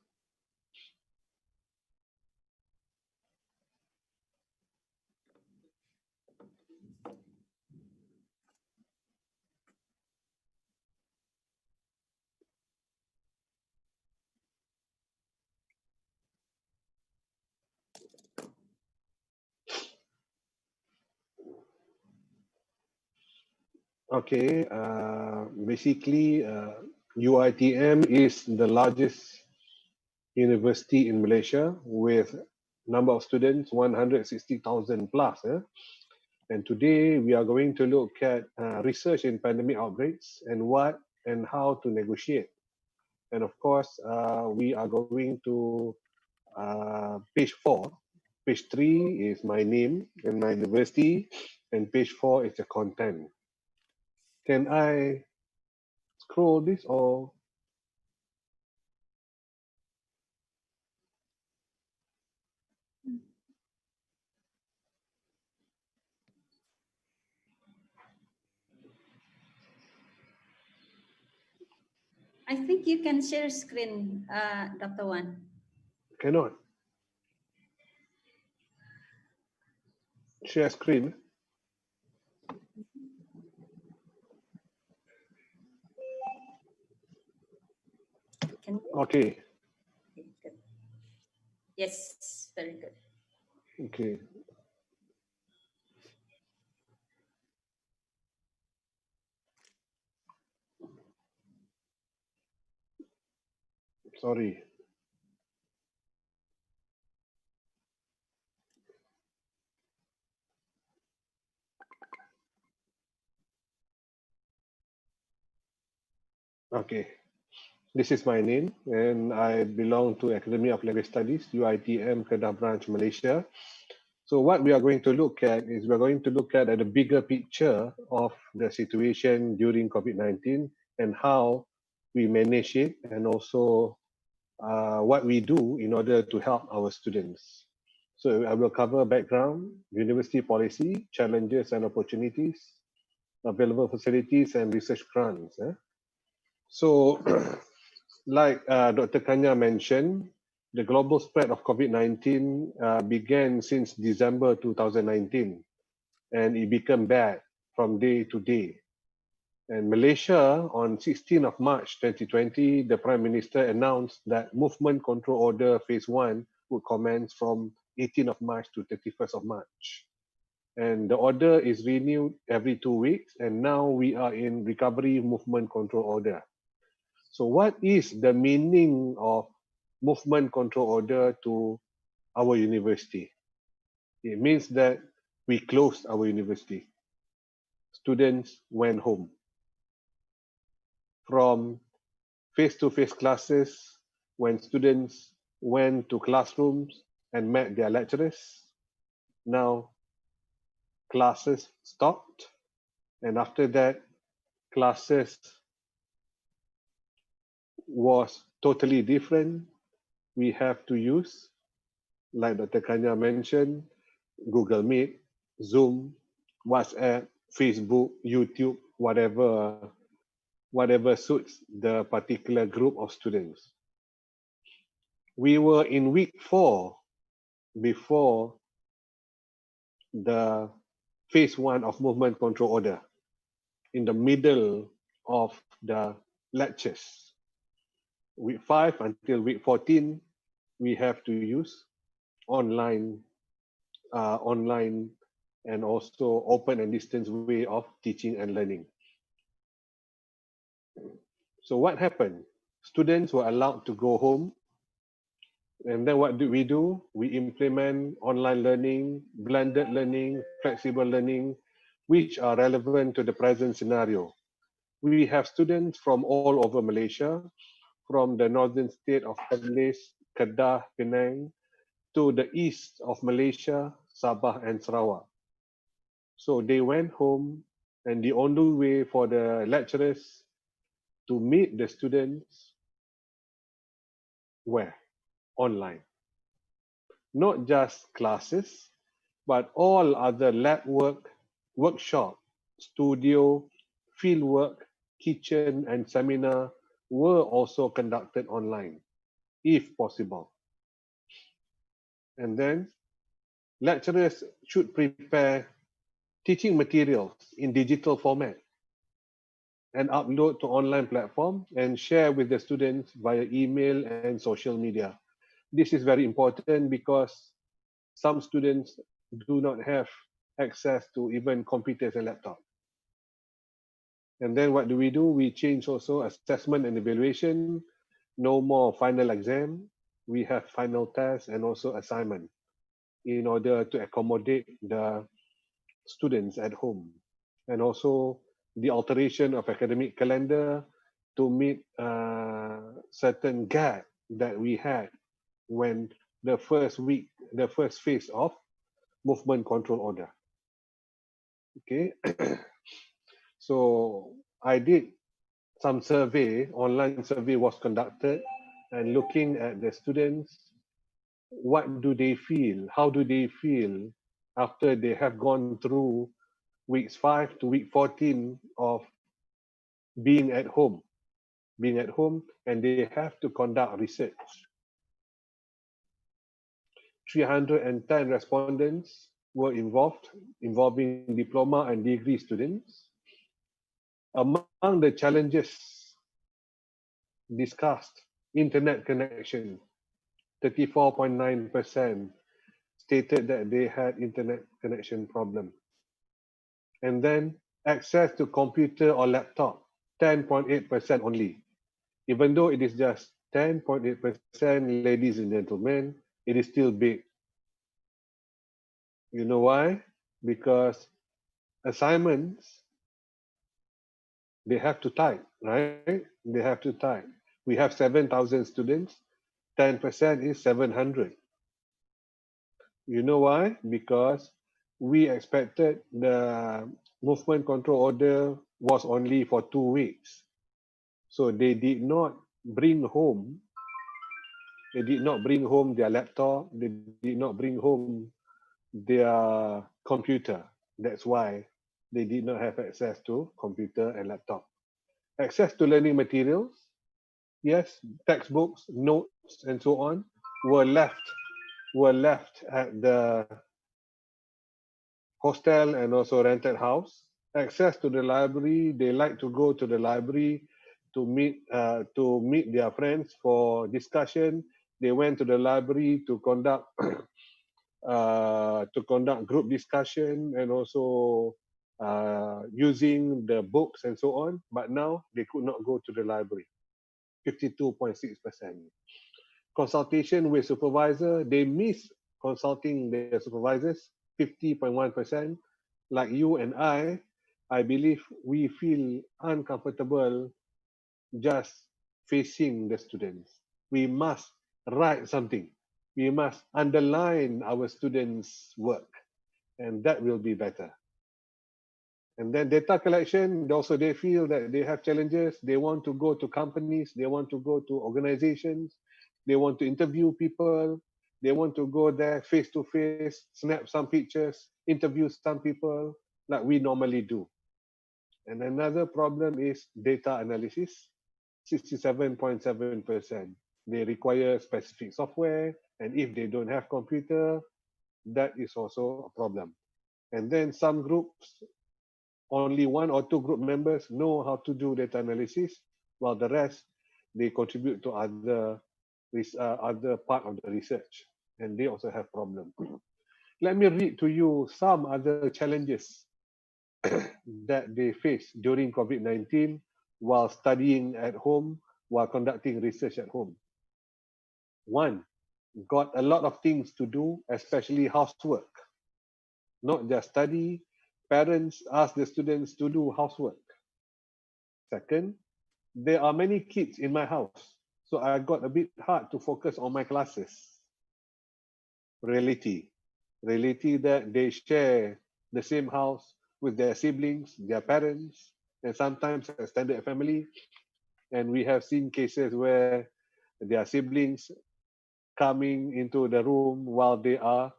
Okay, basically, UiTM is the largest university in Malaysia with number of students 160,000 plus. And today we are going to look at research in pandemic outbreaks and what and how to negotiate. And of course, we are going to page 4. Page 3 is my name and my university, and page 4 is the content. Can I scroll this or? I think you can share screen, Dr. Wan. Cannot. Share screen. Can you? Okay. Good. Yes, very good. Okay. Sorry. Okay. This is my name, and I belong to Academy of Language Studies, UiTM, Kedah Branch, Malaysia. So what we are going to look at is we're going to look at the bigger picture of the situation during COVID-19 and how we manage it, and also what we do in order to help our students. So I will cover background, university policy, challenges and opportunities, available facilities and research grants. So like Dr. Kanya mentioned, the global spread of COVID-19 began since December 2019, and it became bad from day to day. And Malaysia, on 16th of March 2020, the Prime Minister announced that Movement Control Order Phase 1 would commence from 18th of March to 31st of March. And the order is renewed every 2 weeks, and now we are in Recovery Movement Control Order. So what is the meaning of Movement Control Order to our university? It means that we closed our university. Students went home. From face-to-face classes, when students went to classrooms and met their lecturers, now classes stopped. And after that, classes was totally different. We have to use, like Dr. Kanya mentioned, Google Meet, Zoom, WhatsApp, Facebook, YouTube, whatever suits the particular group of students. We were in week 4 before the phase 1 of Movement Control Order, in the middle of the lectures. Week 5 until week 14, we have to use online and also open and distance way of teaching and learning. So what happened? Students were allowed to go home. And then what do? We implement online learning, blended learning, flexible learning, which are relevant to the present scenario. We have students from all over Malaysia, from the northern state of Perlis, Kedah, Penang, to the east of Malaysia, Sabah and Sarawak. So they went home, and the only way for the lecturers to meet the students were online. Not just classes, but all other lab work, workshop, studio, field work, kitchen and seminar were also conducted online, if possible. And then lecturers should prepare teaching materials in digital format and upload to online platform and share with the students via email and social media. This is very important because some students do not have access to even computers and laptops. And then what do? We change also assessment and evaluation. No more final exam. We have final test and also assignment in order to accommodate the students at home. And also the alteration of academic calendar to meet certain gap that we had when the first phase of movement control order. Okay, so I did some survey, online survey was conducted, and looking at the students, what do they feel? How do they feel after they have gone through weeks 5 to week 14 of being at home, and they have to conduct research. 310 respondents were involving diploma and degree students. Among the challenges discussed, internet connection, 34.9% stated that they had internet connection problem. And then access to computer or laptop, 10.8% only. Even though it is just 10.8%, ladies and gentlemen, it is still big. You know why? Because assignments, they have to type, right? They have to type. We have 7,000 students, 10% is 700. You know why? Because we expected the movement control order was only for 2 weeks. So they did not bring home their laptop, they did not bring home their computer. That's why they did not have access to computer and laptop. Access to learning materials, yes, textbooks, notes, and so on were left at the hostel and also rented house. Access to the library, they like to go to the library to meet their friends for discussion. They went to the library to conduct group discussion and also using the books and so on. But now they could not go to the library. 52.6%. Consultation with supervisor, they miss consulting their supervisors. 50.1%. Like you and I believe we feel uncomfortable just facing the students. We must write something. We must underline our students' work, and that will be better. And then data collection, also they feel that they have challenges. They want to go to companies, they want to go to organizations, they want to interview people, they want to go there face to face, snap some pictures, interview some people like we normally do. And another problem is data analysis, 67.7%. They require specific software, and if they don't have computer, that is also a problem. And then some groups, only 1 or 2 group members know how to do data analysis, while the rest, they contribute to other part of the research, and they also have problems. Let me read to you some other challenges that they face during COVID-19 while studying at home, while conducting research at home. 1, got a lot of things to do, especially housework. Not just study, parents ask the students to do housework. 2nd, there are many kids in my house, so I got a bit hard to focus on my classes. Reality that they share the same house with their siblings, their parents, and sometimes extended family. And we have seen cases where their siblings coming into the room while they are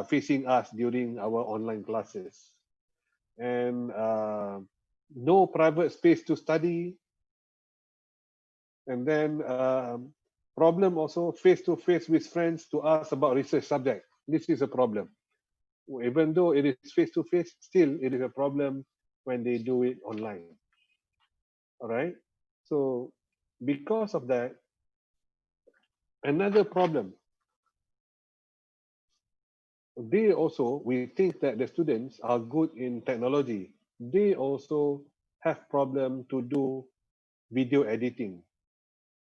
facing us during our online classes. And no private space to study. And then problem also face-to-face with friends to ask about research subject. This is a problem. Even though it is face-to-face, still it is a problem when they do it online. All right. So because of that, another problem, we think that the students are good in technology, they also have problem to do video editing,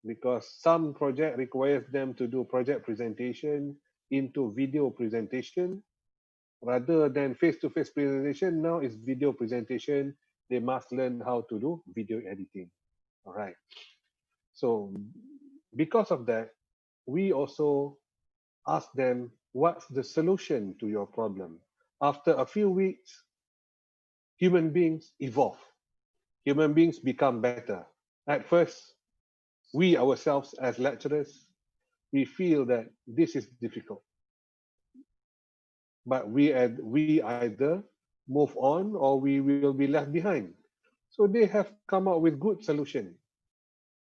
because some project requires them to do project presentation into video presentation rather than face-to-face presentation. Now it's video presentation. They must learn how to do video editing. All right. So because of that, we also ask them, what's the solution to your problem? After a few weeks, human beings evolve. Human beings become better. At first, we ourselves as lecturers, we feel that this is difficult. But we either move on or we will be left behind. So they have come up with good solution.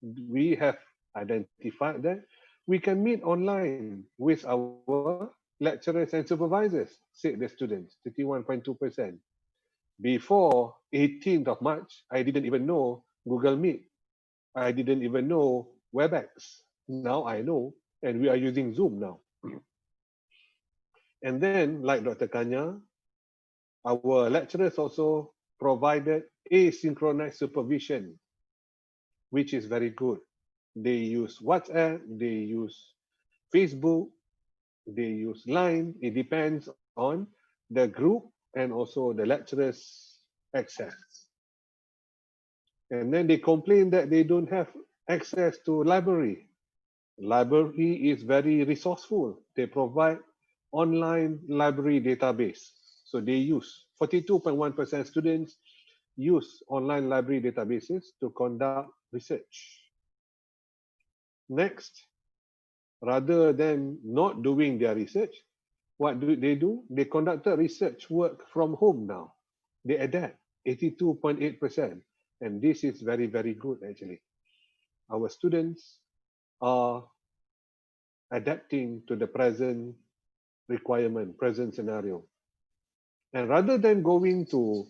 We have identified that we can meet online with our lecturers and supervisors, said the students, 31.2%. Before 18th of March, I didn't even know Google Meet. I didn't even know WebEx. Now I know, and we are using Zoom now. And then, like Dr. Kanya, our lecturers also provided asynchronous supervision, which is very good. They use WhatsApp, they use Facebook, they use Line. It depends on the group and also the lecturers' access. And then they complain that they don't have access to library. Library is very resourceful. They provide online library database. So they use 42.1% students use online library databases to conduct research. Next, rather than not doing their research, what do? They conducted research work from home now. They adapt 82.8%. And this is very, very good actually. Our students are adapting to the present requirement, present scenario. And rather than going to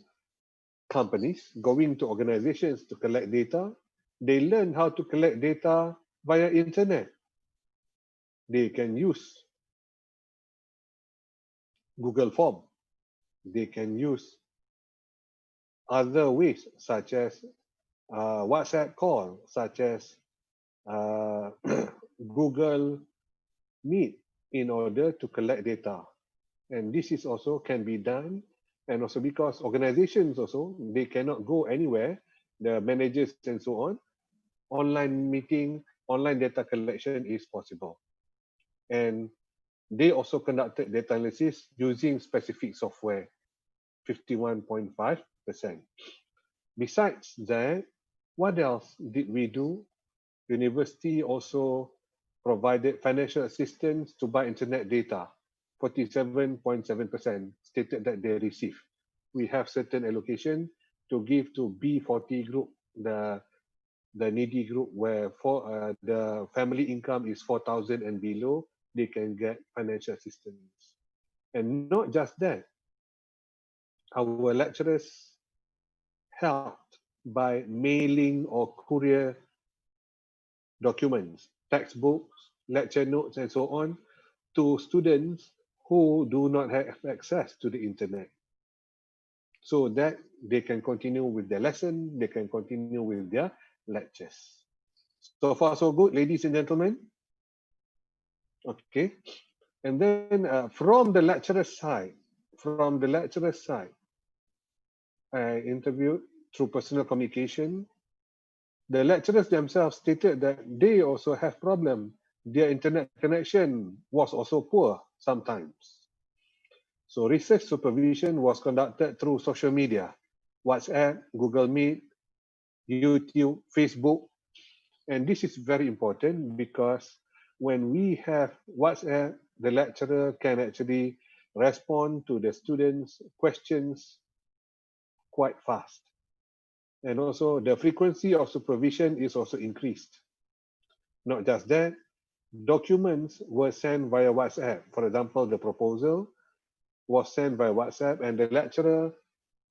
companies, going to organizations to collect data, they learn how to collect data via internet. They can use Google Form. They can use other ways such as WhatsApp call, such as Google Meet in order to collect data. And this is also can be done. And also because organizations also, they cannot go anywhere, the managers and so on, online meeting, online data collection is possible. And they also conducted data analysis using specific software, 51.5%. Besides that, what else did we do? University also provided financial assistance to buy internet data. 47.7% stated that they received. We have certain allocation to give to B40 group, the needy group where the family income is 4,000 and below, they can get financial assistance. And not just that, our lecturers helped by mailing or courier documents, textbooks, lecture notes, and so on to students who do not have access to the internet, so that they can continue with their lesson, they can continue with their lectures. So far, so good, ladies and gentlemen. Okay, and then from the lecturer side, I interviewed through personal communication. The lecturers themselves stated that they also have problem. Their internet connection was also poor sometimes. So research supervision was conducted through social media, WhatsApp, Google Meet, YouTube, Facebook. And this is very important because when we have WhatsApp, the lecturer can actually respond to the students' questions quite fast. And also the frequency of supervision is also increased. Not just that, documents were sent via WhatsApp. For example, the proposal was sent by WhatsApp and the lecturer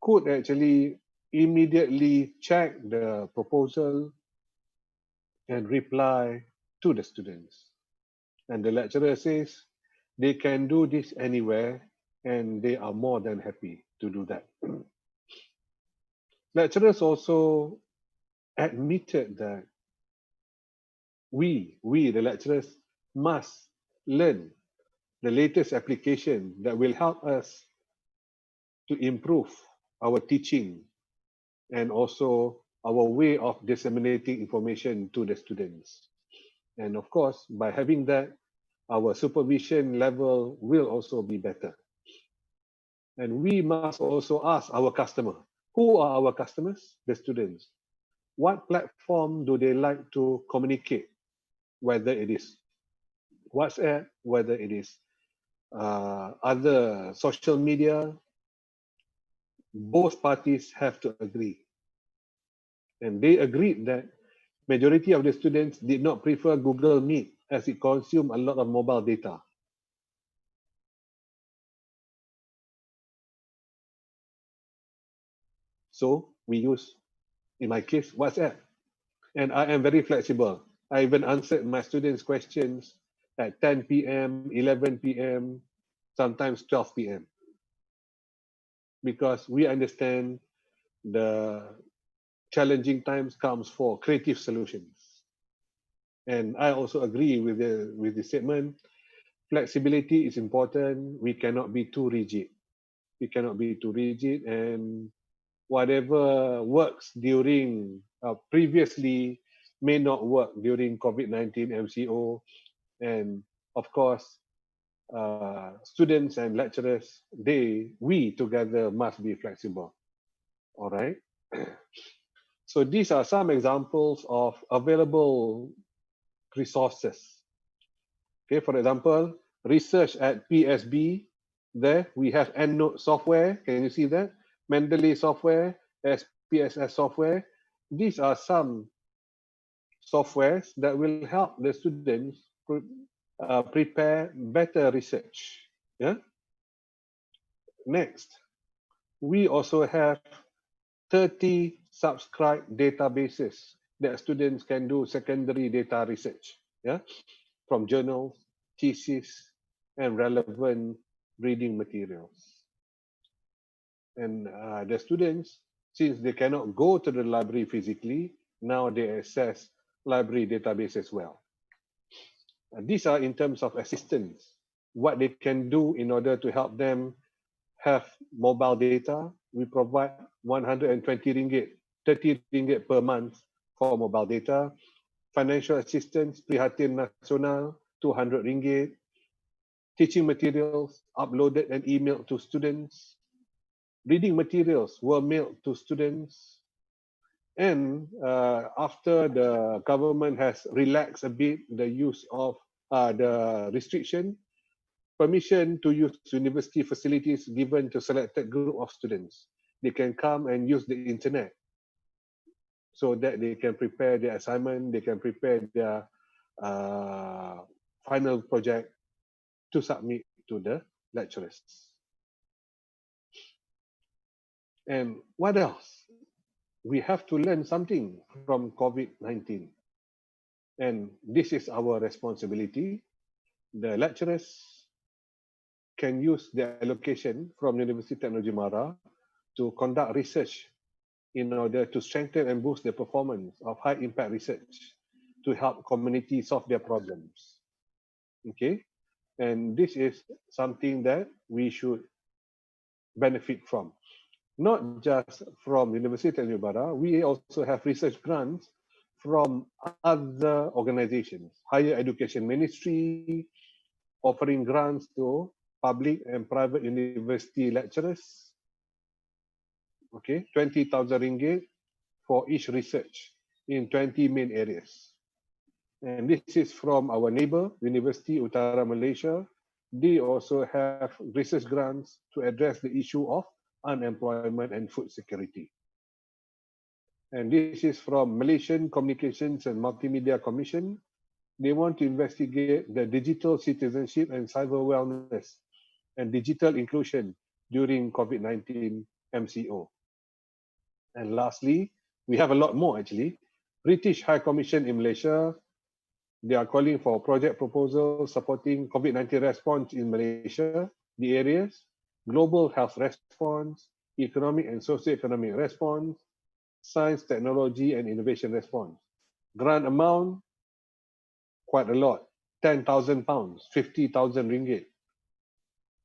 could actually immediately check the proposal and reply to the students. And the lecturer says they can do this anywhere and they are more than happy to do that. lecturers also admitted that we, the lecturers, must learn the latest application that will help us to improve our teaching and also our way of disseminating information to the students. And of course, by having that, our supervision level will also be better. And we must also ask our customer, who are our customers? The students. What platform do they like to communicate? Whether it is WhatsApp, whether it is other social media, both parties have to agree. And they agreed that majority of the students did not prefer Google Meet as it consumed a lot of mobile data. So we use, in my case, WhatsApp. And I am very flexible. I even answered my students' questions at 10 p.m., 11 p.m., sometimes 12 p.m. Because we understand the challenging times comes for creative solutions. And I also agree with the statement, flexibility is important. We cannot be too rigid. We cannot be too rigid, and whatever works during previously may not work during COVID-19 MCO. And of course, students and lecturers, we together must be flexible. All right. So these are some examples of available resources. Okay, for example, research at PSB. There we have EndNote software. Can you see that? Mendeley software, SPSS software. These are some softwares that will help the students prepare better research. Yeah. Next, we also have 30 subscribed databases that students can do secondary data research. Yeah, from journals, thesis, and relevant reading materials. And the students, since they cannot go to the library physically, now they access library database as well. These are in terms of assistance, what they can do in order to help them have mobile data. We provide 120 ringgit, 30 ringgit per month for mobile data. Financial assistance, Prihatin Nasional, 200 ringgit. Teaching materials uploaded and emailed to students. Reading materials were mailed to students. And after the government has relaxed a bit the use of the restriction, permission to use university facilities given to selected group of students. They can come and use the internet so that they can prepare their assignment, they can prepare their final project to submit to the lecturers. And what else? We have to learn something from COVID-19. And this is our responsibility. The lecturers can use their allocation from University Technology Mara to conduct research in order to strengthen and boost the performance of high impact research to help community solve their problems. Okay, and this is something that we should benefit from. Not just from University Technology Mara, we also have research grants from other organizations, Higher Education Ministry, offering grants to public and private university lecturers. Okay, 20,000 ringgit for each research in 20 main areas. And this is from our neighbor, University Utara Malaysia. They also have research grants to address the issue of unemployment and food security. And this is from Malaysian Communications and Multimedia Commission. They want to investigate the digital citizenship and cyber wellness and digital inclusion during COVID-19 MCO. And lastly, we have a lot more actually. British High Commission in Malaysia, they are calling for project proposals supporting COVID-19 response in Malaysia, the areas, global health response, economic and socio-economic response, Science, Technology and Innovation Response. Grant amount, quite a lot, £10,000, 50,000 ringgit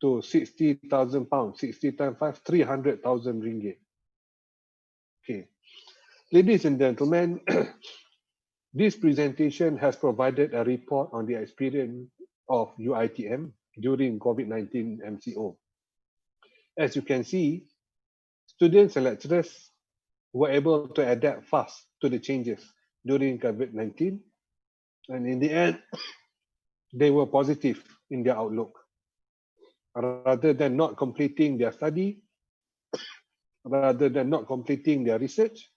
to 60,000 pounds, 60 times 5, 300,000 ringgit. Okay. Ladies and gentlemen, this presentation has provided a report on the experience of UiTM during COVID-19 MCO. As you can see, students and lecturers were able to adapt fast to the changes during COVID-19, and in the end, they were positive in their outlook. Rather than not completing their study, rather than not completing their research,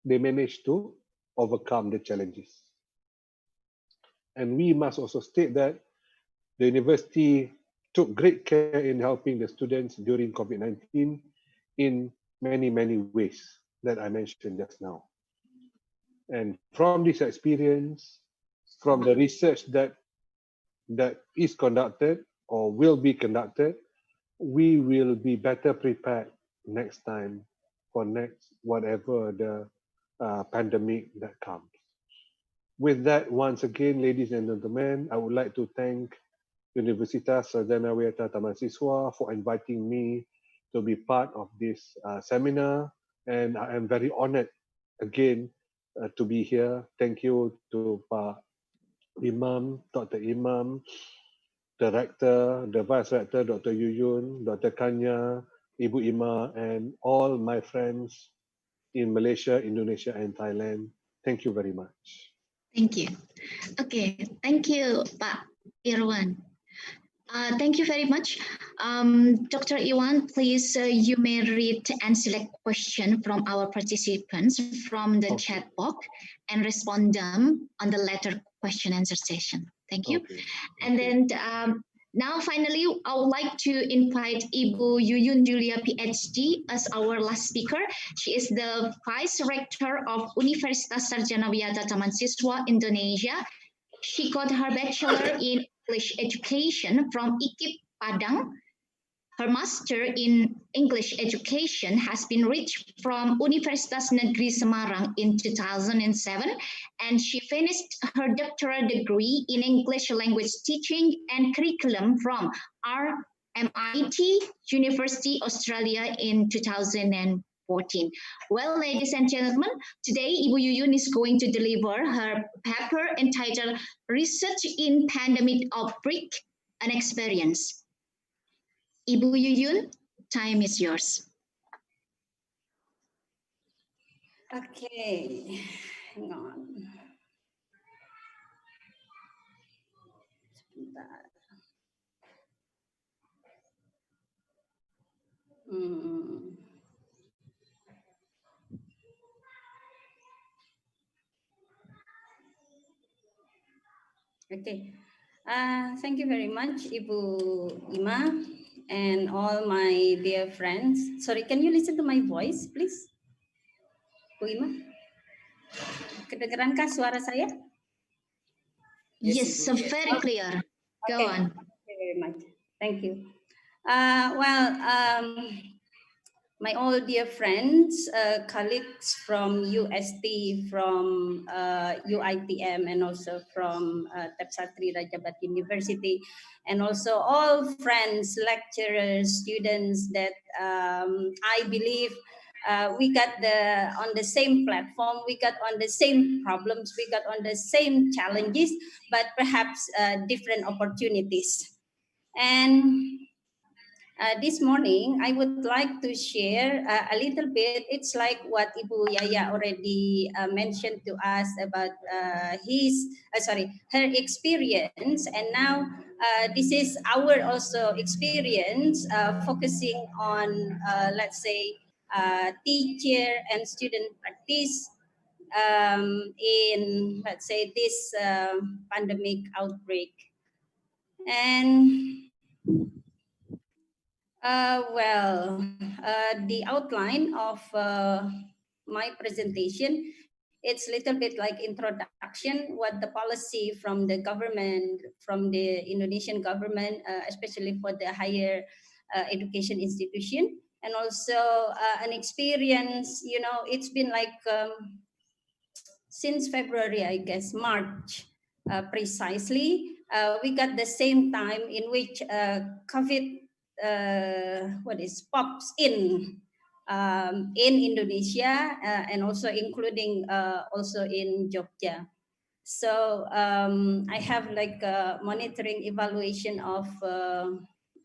they managed to overcome the challenges. And we must also state that the university took great care in helping the students during COVID-19 in many, many ways that I mentioned just now. And from this experience, from the research that is conducted or will be conducted, we will be better prepared next time for next whatever the pandemic that comes. With that, once again, ladies and gentlemen, I would like to thank Universitas Sarjana Wiyata Taman Siswa for inviting me to be part of this seminar, and I am very honored again to be here. Thank you to Pak Imam, Dr. Imam, the Rector, the Vice Rector, Dr. Yuyun, Dr. Kanya, Ibu Ima, and all my friends in Malaysia, Indonesia, and Thailand. Thank you very much. Thank you. Okay, thank you, Pak Irwan. Thank you very much. Dr. Iwan, please, you may read and select question from our participants from the chat box and respond them on the later question answer session. Thank you. And then now finally, I would like to invite Ibu Yuyun Yulia, Ph.D. as our last speaker. She is the Vice Rector of Universitas Sarjana Wiyata Taman Siswa, Indonesia. She got her bachelor in English education from IKIP Padang. Her master in English education has been reached from Universitas Negeri Semarang in 2007, and she finished her doctoral degree in English language teaching and curriculum from RMIT University Australia in 2014. Well, ladies and gentlemen, today Ibu Yuyun is going to deliver her paper entitled Research in Pandemic Outbreak, an Experience. Ibu Yuyun, time is yours. Okay, hang on. Sebentar. Okay, thank you very much, Ibu Ima, and all my dear friends. Sorry, can you listen to my voice, please? Bu Ima, kedengerankah suara saya? Yes, so very clear. Go on. Thank you very much. Thank you. My all dear friends, colleagues from UST, from UiTM, and also from Tapsatri Rajabat University, and also all friends, lecturers, students that I believe we got on the same platform, we got on the same problems, we got on the same challenges, but perhaps different opportunities. And this morning, I would like to share a little bit. It's like what Ibu Yaya already mentioned to us about her experience, and now this is our also experience focusing on, let's say, teacher and student practice in, let's say, this pandemic outbreak. And the outline of my presentation, it's a little bit like introduction, what the policy from the government, from the Indonesian government, especially for the higher education institution. and also an experience, you know, it's been like since February, I guess, March, precisely, we got the same time in which COVID pops in Indonesia, and also including also in Jogja. So I have like a monitoring evaluation of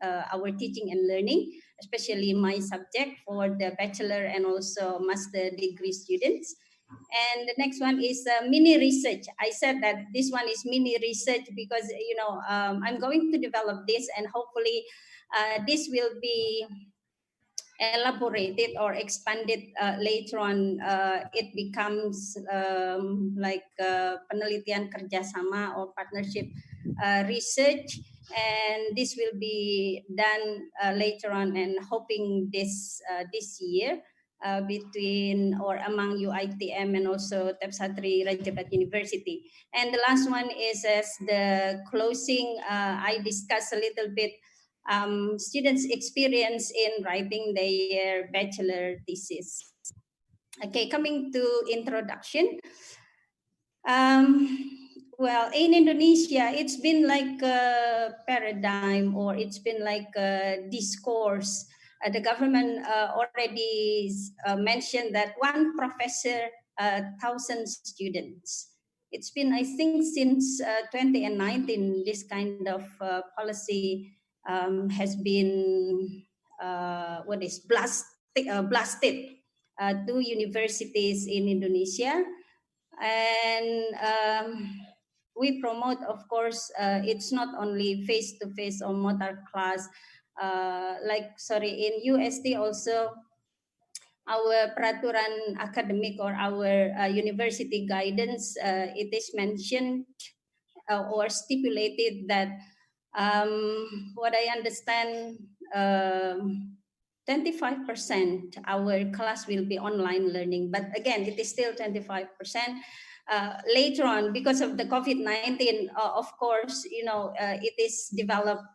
our teaching and learning, especially my subject for the bachelor and also master degree students. And the next one is mini research. I said that this one is mini research because, you know, I'm going to develop this, and hopefully this will be elaborated or expanded later on. It becomes like penelitian kerjasama or partnership research, and this will be done later on, and hoping this year between or among UiTM and also Tepsatri Rajabat University. And the last one is as the closing, I discussed a little bit students' experience in writing their bachelor thesis. Okay, coming to introduction. Well, in Indonesia, it's been like a paradigm, or it's been like a discourse. The government already mentioned that one professor, 1,000 students. It's been, I think, since 2019, this kind of policy has been blasted to universities in Indonesia. And we promote, of course, it's not only face-to-face or motor class, in UST also, our peraturan academic or our university guidance, it is mentioned or stipulated that what I understand, 25% our class will be online learning, but again, it is still 25%. Later on, because of the COVID-19, of course, you know, it is developed,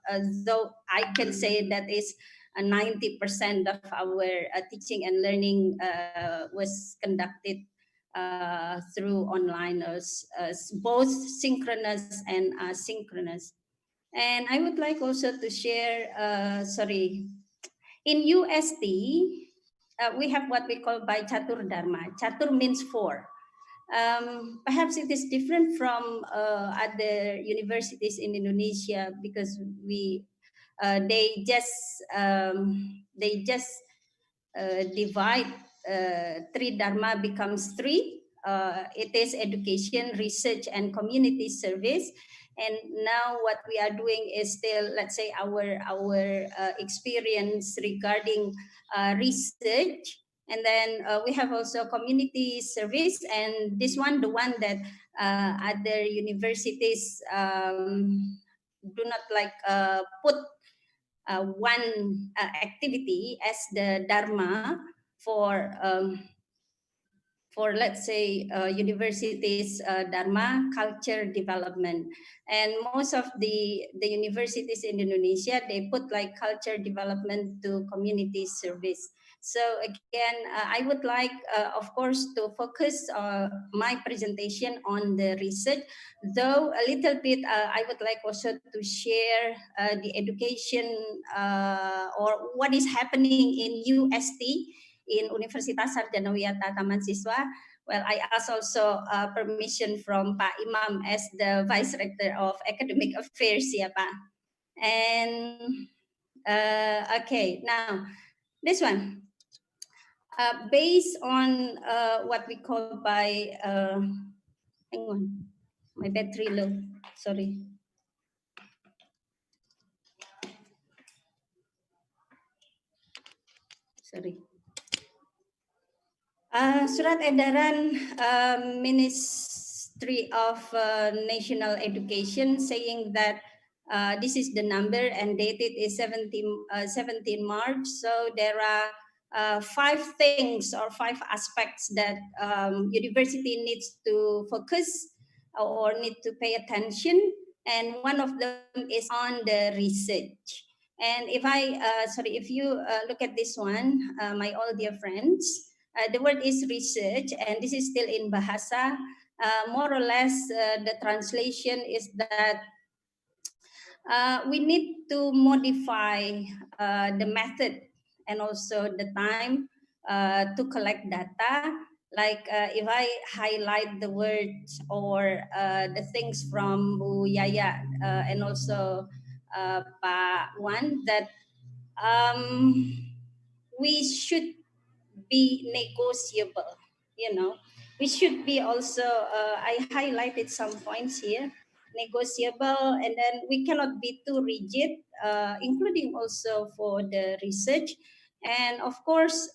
though I can say that is 90% of our teaching and learning was conducted through online, as both synchronous and asynchronous. And I would like also to share, in UST, we have what we call by Catur Dharma. Catur means four. Perhaps it is different from other universities in Indonesia because they just divide three dharma becomes three. It is education, research, and community service. And now what we are doing is still, let's say, our experience regarding research. And then we have also community service, and this one, the one that other universities do not like put one activity as the dharma for let's say universities dharma culture development. And most of the universities in Indonesia, they put like culture development to community service. So again, I would like, of course, to focus my presentation on the research, though a little bit I would like also to share the education or what is happening in UST, in Universitas Sarjana Wiyata Taman Siswa. Well, I asked also permission from Pak Imam as the Vice Rector of Academic Affairs, ya Pak. And okay, now this one. Based on what we call by, hang on, my battery low, sorry. Surat edaran Ministry of National Education saying that this is the number and dated is 17 March. So there are 5 things or 5 aspects that university needs to focus or need to pay attention. And one of them is on the research. And if if you look at this one, my all dear friends, the word is research, and this is still in Bahasa. More or less, the translation is that we need to modify the method and also the time to collect data. Like if I highlight the words or the things from Bu Yaya and also Pak Wan, that we should be negotiable, you know. We should be also, I highlighted some points here, negotiable, and then we cannot be too rigid, including also for the research. And of course,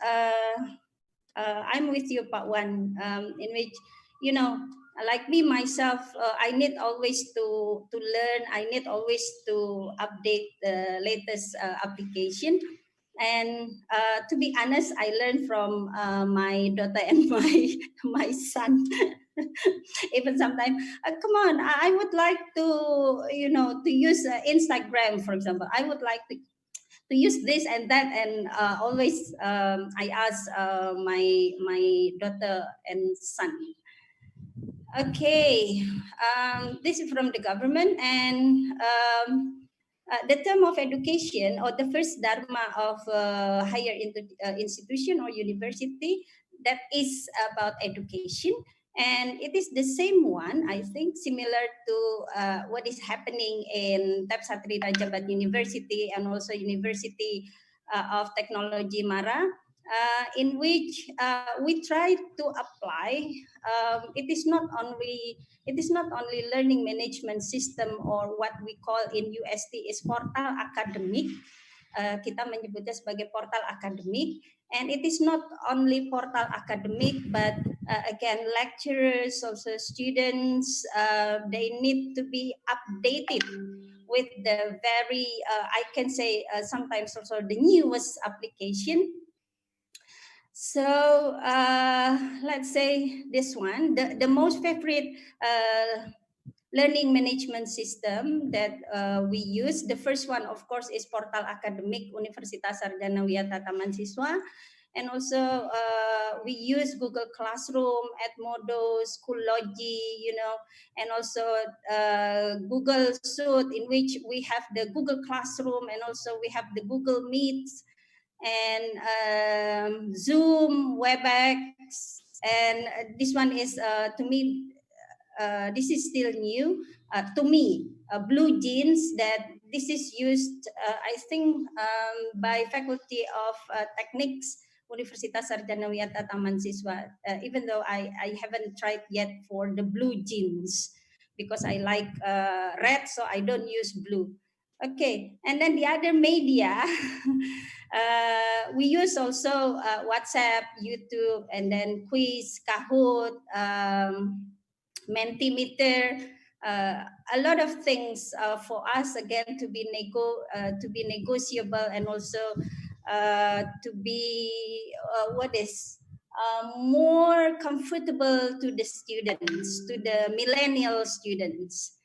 I'm with you, Pak Wan, in which, you know, like me myself, I need always to learn. I need always to update the latest application. And to be honest, I learned from my daughter and my son. Even sometimes, come on, I would like to, you know, to use Instagram, for example. I would like to use this and that, and always I ask my daughter and son. Okay, this is from the government, and the term of education, or the first dharma of higher institution or university, that is about education. And it is the same one, I think, similar to what is happening in Tapsatri Rajabat University and also University of Technology Mara, in which we try to apply. It is not only learning management system, or what we call in UST is portal akademik. Kita menyebutnya sebagai portal akademik. And it is not only portal academic, but again, lecturers, also students, they need to be updated with the very, I can say, sometimes also the newest application. So let's say this one, the most favorite learning management system that we use. The first one, of course, is Portal Akademik Universitas Sarjana Wiyata Taman Siswa. And also we use Google Classroom, Edmodo, Schoology, you know, and also Google Suite, in which we have the Google Classroom, and also we have the Google Meets, and Zoom, WebEx. And this one is, to me, this is still new to me, Blue Jeans, that this is used, I think, by faculty of techniques, Universitas Sarjana Wiyata Taman Siswa, even though I haven't tried yet for the Blue Jeans, because I like red, so I don't use blue. Okay, and then the other media, we use also WhatsApp, YouTube, and then Quiz, Kahoot, Mentimeter, a lot of things for us, again, to be negotiable, and also to be more comfortable to the students, to the millennial students.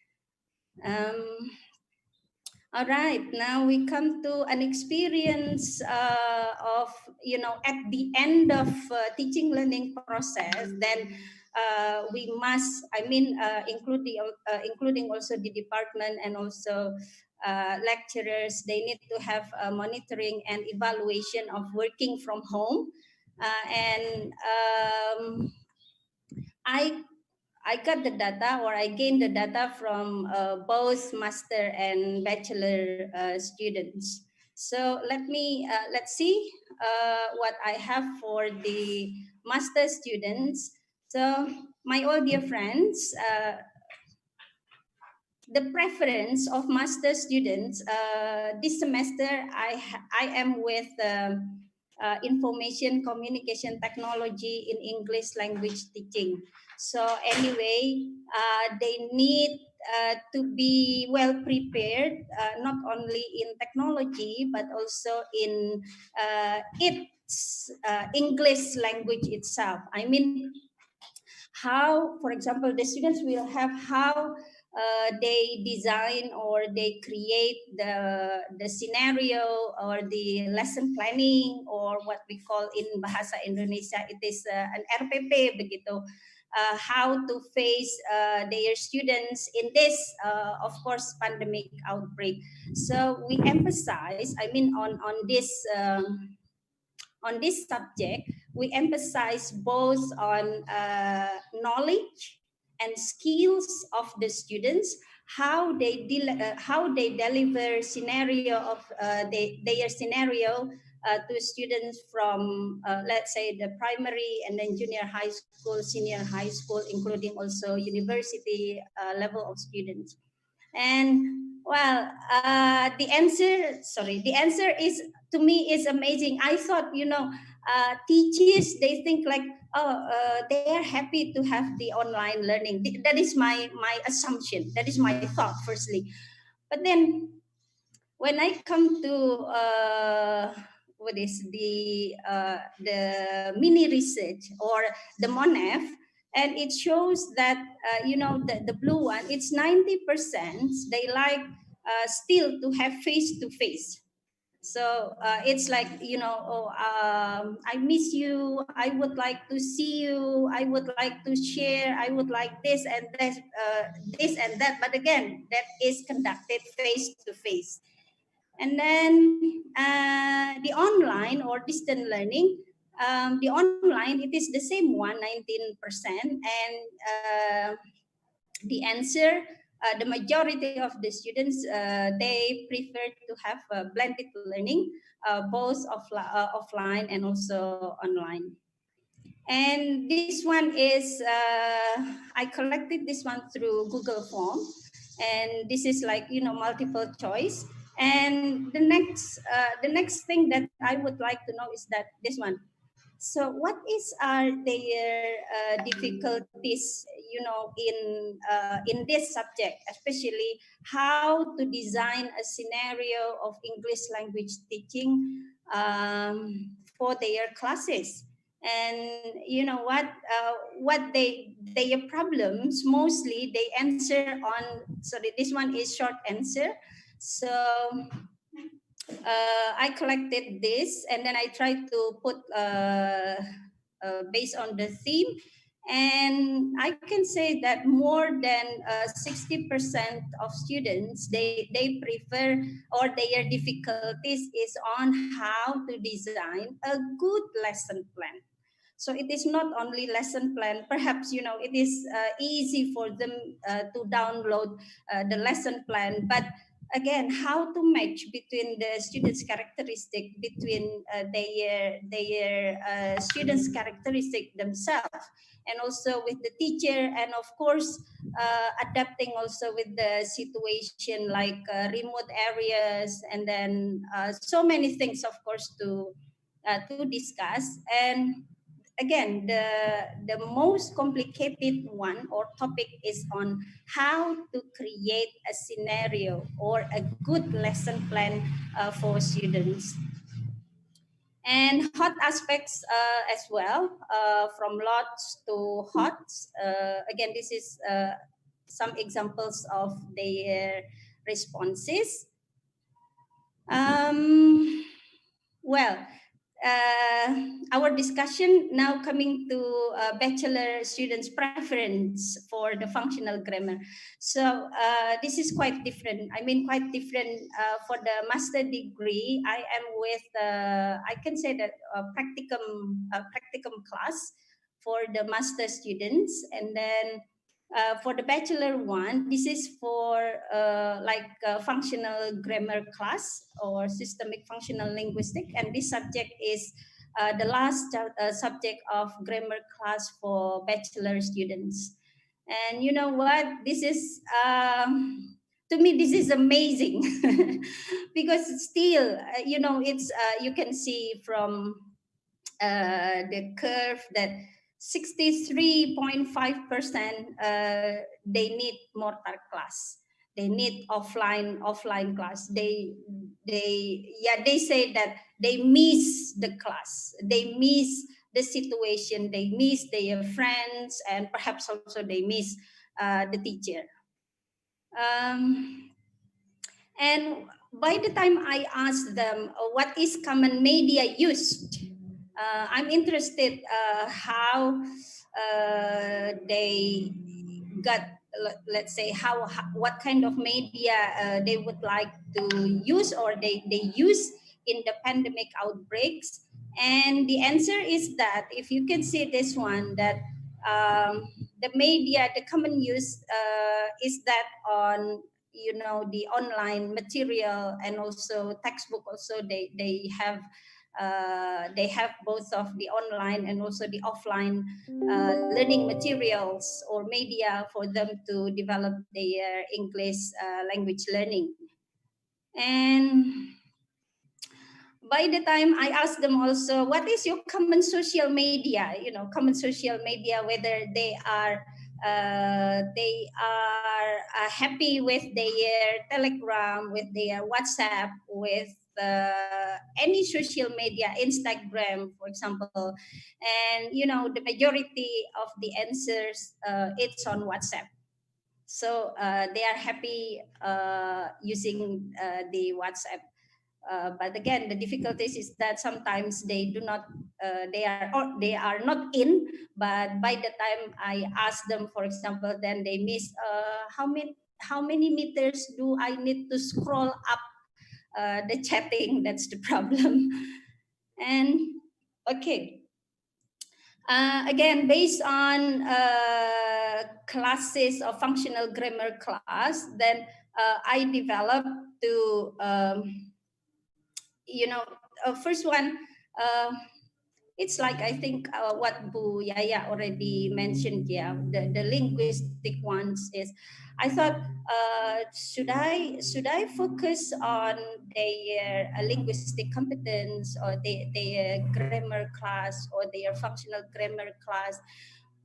All right, now we come to an experience of, you know, at the end of teaching learning process, then we must, including also the department and also lecturers, they need to have monitoring and evaluation of working from home. I got the data, or I gained the data from both master and bachelor students. So let's see what I have for the master students. So my all dear friends, the preference of master students this semester, I am with information communication technology in English language teaching. So anyway, they need to be well prepared, not only in technology, but also in its English language itself. I mean, how, for example, the students will have how they design or they create the scenario or the lesson planning, or what we call in Bahasa Indonesia, it is an RPP begitu. How to face their students in this, of course, pandemic outbreak. So we emphasize, I mean, on this subject, we emphasize both on knowledge and skills of the students, how they deliver scenario of their scenario to students from, let's say, the primary and then junior high school, senior high school, including also university level of students. And well, the answer is, to me, is amazing. I thought, teachers, they think like, oh, they are happy to have the online learning. That is my assumption. That is my thought, firstly. But then when I come to what is the mini research or the MONEF, and it shows that the blue one, it's 90%. They like still to have face to face. So it's like, I miss you. I would like to see you. I would like to share. I would like this and that, But again, that is conducted face to face. And then the online or distant learning, the online, it is the same one, 19%. And the answer, the majority of the students, they prefer to have blended learning, both offline and also online. And this one is, I collected this one through Google Form. And this is like, multiple choice. And the next thing that I would like to know is that this one. So what are their difficulties, in this subject, especially how to design a scenario of English language teaching for their classes? And you know what their problems, mostly they answer on. Sorry, this one is short answer. So I collected this, and then I tried to put based on the theme. And I can say that more than 60% of students, they prefer, or their difficulties is on how to design a good lesson plan. So it is not only lesson plan. Perhaps, it is easy for them to download the lesson plan, but again, how to match between the students' characteristic, between their students' characteristic themselves, and also with the teacher, and of course, adapting also with the situation like remote areas, and then so many things, of course, to discuss. And again, the most complicated one or topic is on how to create a scenario or a good lesson plan for students. And hot aspects as well, from lots to hots. Again, this is some examples of their responses. Well, our discussion now coming to bachelor students' preference for the functional grammar. So this is quite different. I mean, quite different for the master degree. I am with, I can say that practicum class for the master students. And then for the bachelor one, this is for like functional grammar class or systemic functional linguistic, and this subject is the last subject of grammar class for bachelor students. And you know what? This is to me, this is amazing because still, it's you can see from the curve that 63.5% they need mortar class. They need offline class. They say that they miss the class. They miss the situation, they miss their friends, and perhaps also they miss the teacher. And by the time I asked them what is common media used, I'm interested how they got, let's say, what kind of media they would like to use or they use in the pandemic outbreaks. And the answer is that, if you can see this one, that the media, the common use is that on, you know, the online material and also textbook. Also they have both of the online and also the offline learning materials or media for them to develop their English language learning. And by the time I asked them also, what is your common social media? You know, common social media, whether they are happy with their Telegram, with their WhatsApp, with any social media, Instagram, for example. And, you know, the majority of the answers, it's on WhatsApp. So they are happy using the WhatsApp. But again, the difficulties is that sometimes they do not, they are not in. But by the time I ask them, for example, then they miss how many meters do I need to scroll up the chatting? That's the problem. And okay. Again, based on classes of functional grammar class, then I developed to you know, first one, it's like, I think what Bu Yaya already mentioned, yeah, the linguistic ones is, I thought, should I focus on their linguistic competence or their grammar class or their functional grammar class?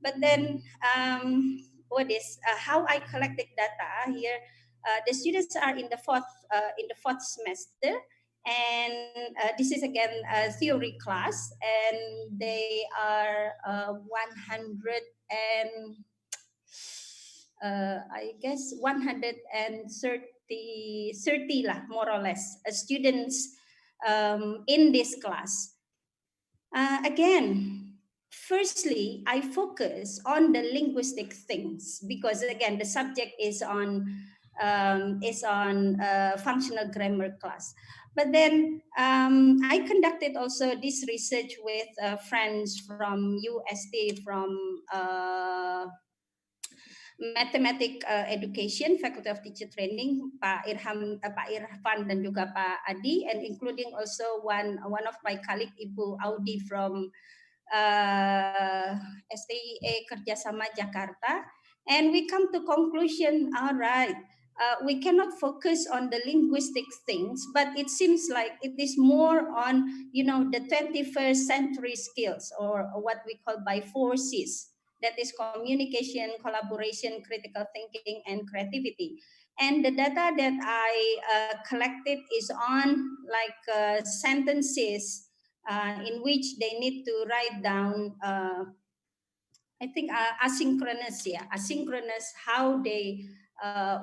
But then, how I collected data here? The students are in the fourth semester, and this is again a theory class, and they are 100 and I guess 130 lah, more or less, students in this class. Again, firstly, I focus on the linguistic things because again, the subject is on functional grammar class. But then I conducted also this research with friends from UST, from Mathematics Education, Faculty of Teacher Training, Pak Irfan dan juga Pak Adi, and including also one of my colleague, Ibu Audi from STIE Kerjasama Jakarta, and we come to conclusion, all right, we cannot focus on the linguistic things, but it seems like it is more on, you know, the 21st century skills, or what we call by 4 Cs. That is communication, collaboration, critical thinking, and creativity. And the data that I collected is on like sentences in which they need to write down, I think asynchronous, yeah, asynchronous, how they,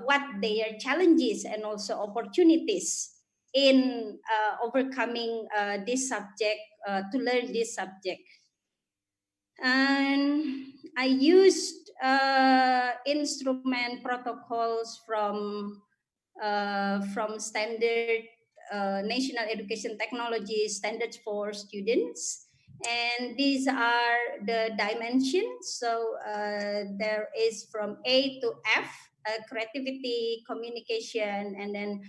what their challenges and also opportunities in overcoming this subject, to learn this subject. And I used instrument protocols from standard national education technology standards for students. And these are the dimensions. So there is from A to F, creativity, communication, and then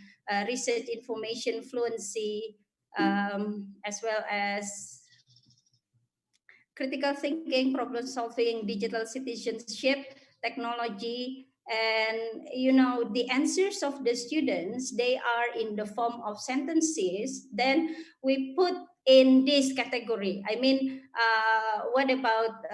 research, information, fluency, as well as critical thinking, problem solving, digital citizenship, technology. And, you know, the answers of the students, they are in the form of sentences. Then we put in this category. I mean, what about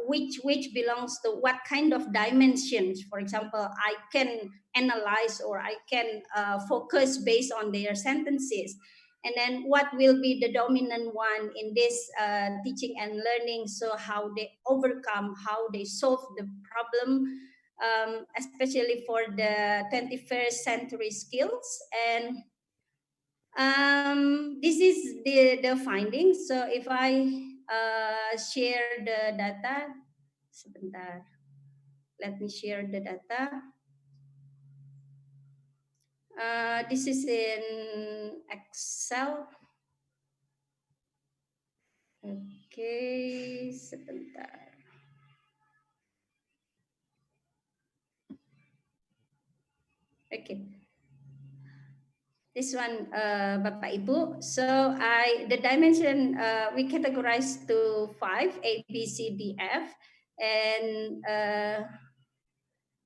which belongs to what kind of dimensions? For example, I can analyze or I can focus based on their sentences. and then what will be the dominant one in this teaching and learning, so how they overcome, how they solve the problem, especially for the 21st century skills. And this is the findings. So if I share the data, sebentar, let me share the data. This is in Excel. Okay, sebentar. Okay. This one, Bapak Ibu. So the dimension, we categorize to 5, A, B, C, D, F. And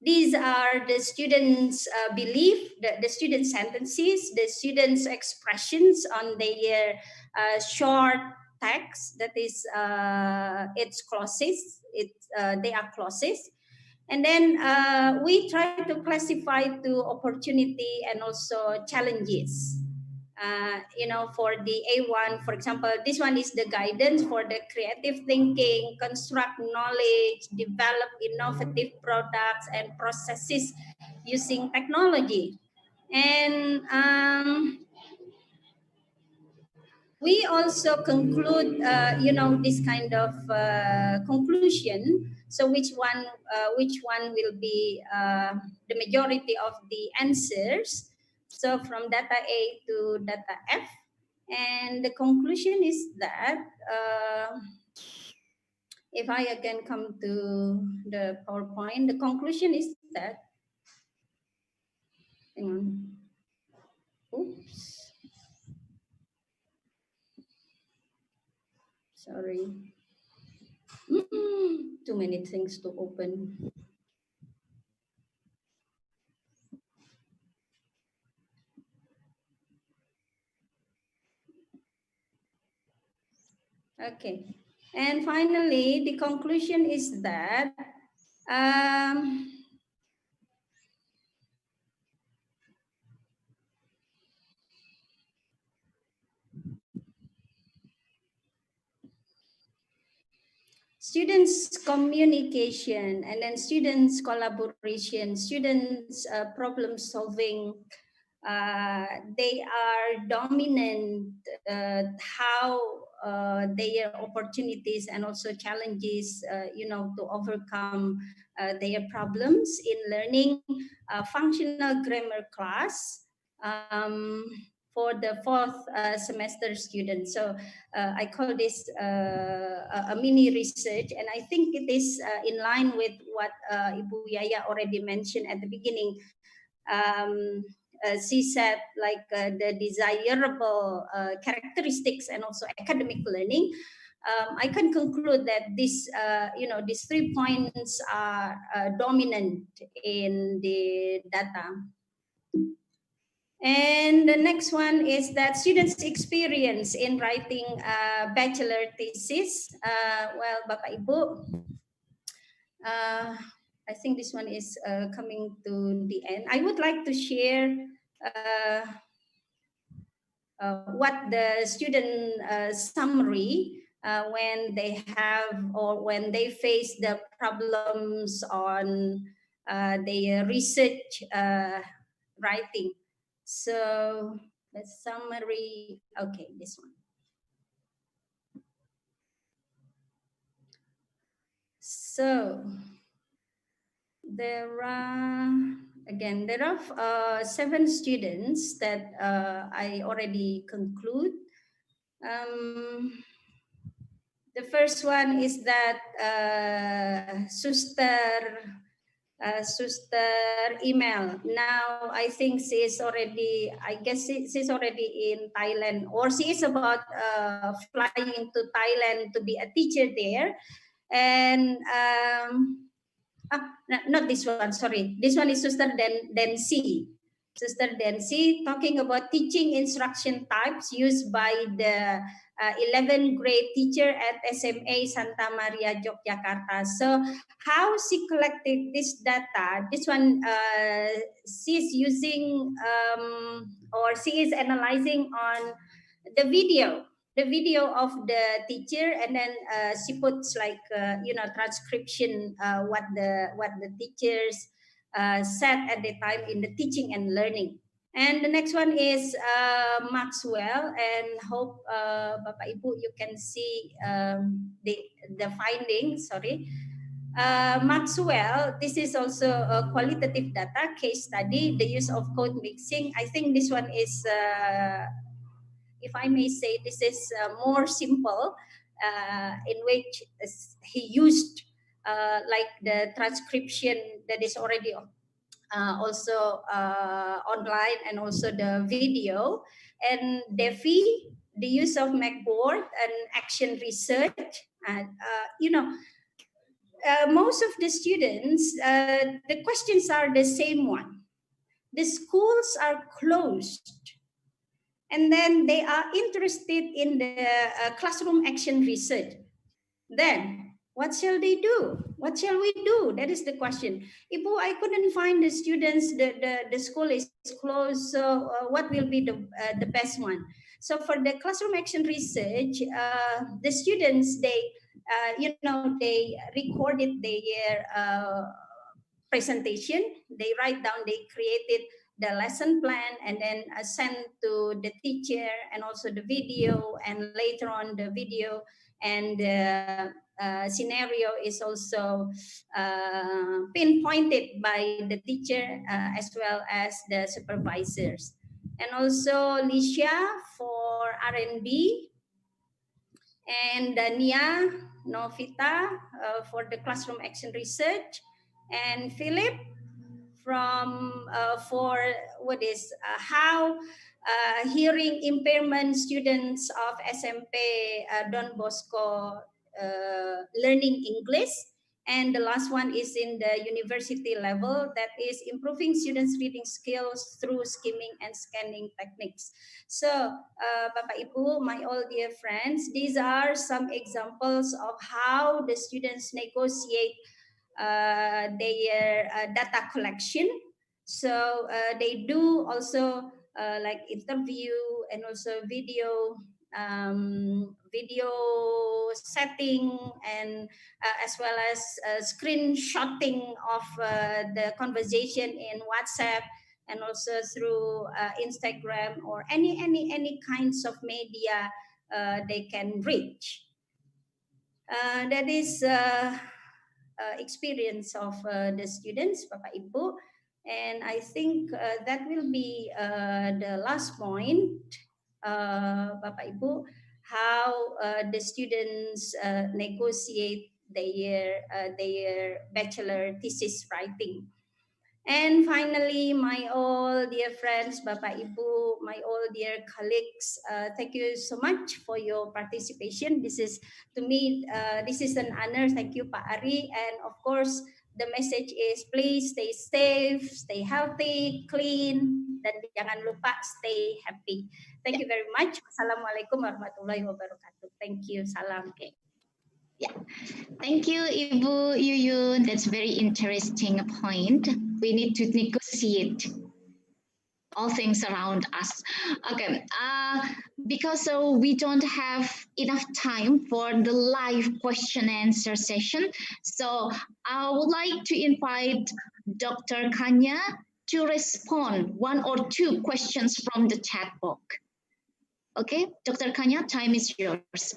these are the students' belief, the students' sentences, the students' expressions on their short text. That is, it's clauses. They are clauses. And then we try to classify to opportunity and also challenges. For the A1, for example, this one is the guidance for the creative thinking, construct knowledge, develop innovative products and processes using technology. And we also conclude, this kind of conclusion. So which one will be the majority of the answers? So from data A to data F, and the conclusion is that if I can come to the PowerPoint, the conclusion is that, hang on, oops, sorry. Too many things to open. Okay, and finally, the conclusion is that students' communication, and then students' collaboration, students' problem solving, they are dominant how their opportunities and also challenges, to overcome their problems in learning functional grammar class for the 4th semester students. So I call this a mini research, and I think it is in line with what Ibu Yaya already mentioned at the beginning. She said like the desirable characteristics and also academic learning. I can conclude that these 3 points are dominant in the data. And the next one is that students' experience in writing a bachelor thesis. Well, Bapak Ibu, I think this one is coming to the end. I would like to share what the student summary when they have or when they face the problems on their research writing. So the summary, okay, this one. So there are 7 students that I already conclude. The first one is that Sister email. Now I think she's already, she's already in Thailand, or she is about flying to Thailand to be a teacher there. And not this one, sorry. This one is Sister Densi. Sister Densi talking about teaching instruction types used by the 11th grade teacher at SMA Santa Maria, Yogyakarta. So how she collected this data, this one she's using or she is analyzing on the video of the teacher, and then she puts like transcription what the teachers said at the time in the teaching and learning. And the next one is Maxwell, and hope Bapak Ibu you can see the findings. Sorry. Maxwell, this is also a qualitative data case study, the use of code mixing. I think this one is, if I may say, this is more simple, in which he used like the transcription that is already also online, and also the video. And Devi, the use of Macboard and action research, and most of the students, the questions are the same one. The schools are closed, and then they are interested in the classroom action research. Then what shall they do? What shall we do? That is the question. Ibu, I couldn't find the students. The school is closed. So what will be the best one? So for the classroom action research, the students, they they recorded their presentation. They write down. They created the lesson plan, and then send to the teacher, and also the video, and later on the video and the scenario is also pinpointed by the teacher as well as the supervisors. And also Licia for R&D, and Nia Novita for the classroom action research, and Philip from for what is how hearing impairment students of SMP Don Bosco learning English. And the last one is in the university level, that is improving students' reading skills through skimming and scanning techniques. So, Bapak Ibu, my all dear friends, these are some examples of how the students negotiate their data collection. So they do also like interview, and also video setting, and as well as screenshotting of the conversation in WhatsApp, and also through Instagram, or any kinds of media they can reach. That is experience of the students, Bapak Ibu. And I think that will be the last point, Bapak Ibu, how the students negotiate their bachelor thesis writing. And finally, my all dear friends, Bapak Ibu, my all dear colleagues, thank you so much for your participation. This is, to me, this is an honor. Thank you, Pak Ari. And of course, the message is please stay safe, stay healthy, clean, dan jangan lupa stay happy. Thank you very much. Assalamualaikum warahmatullahi wabarakatuh. Thank you. Salam. Okay. Yeah, thank you, Ibu Yuyun. That's very interesting point. We need to negotiate all things around us. Okay, because we don't have enough time for the live question and answer session, so I would like to invite Dr. Kanya to respond one or two questions from the chat box. Okay, Dr. Kanya, time is yours.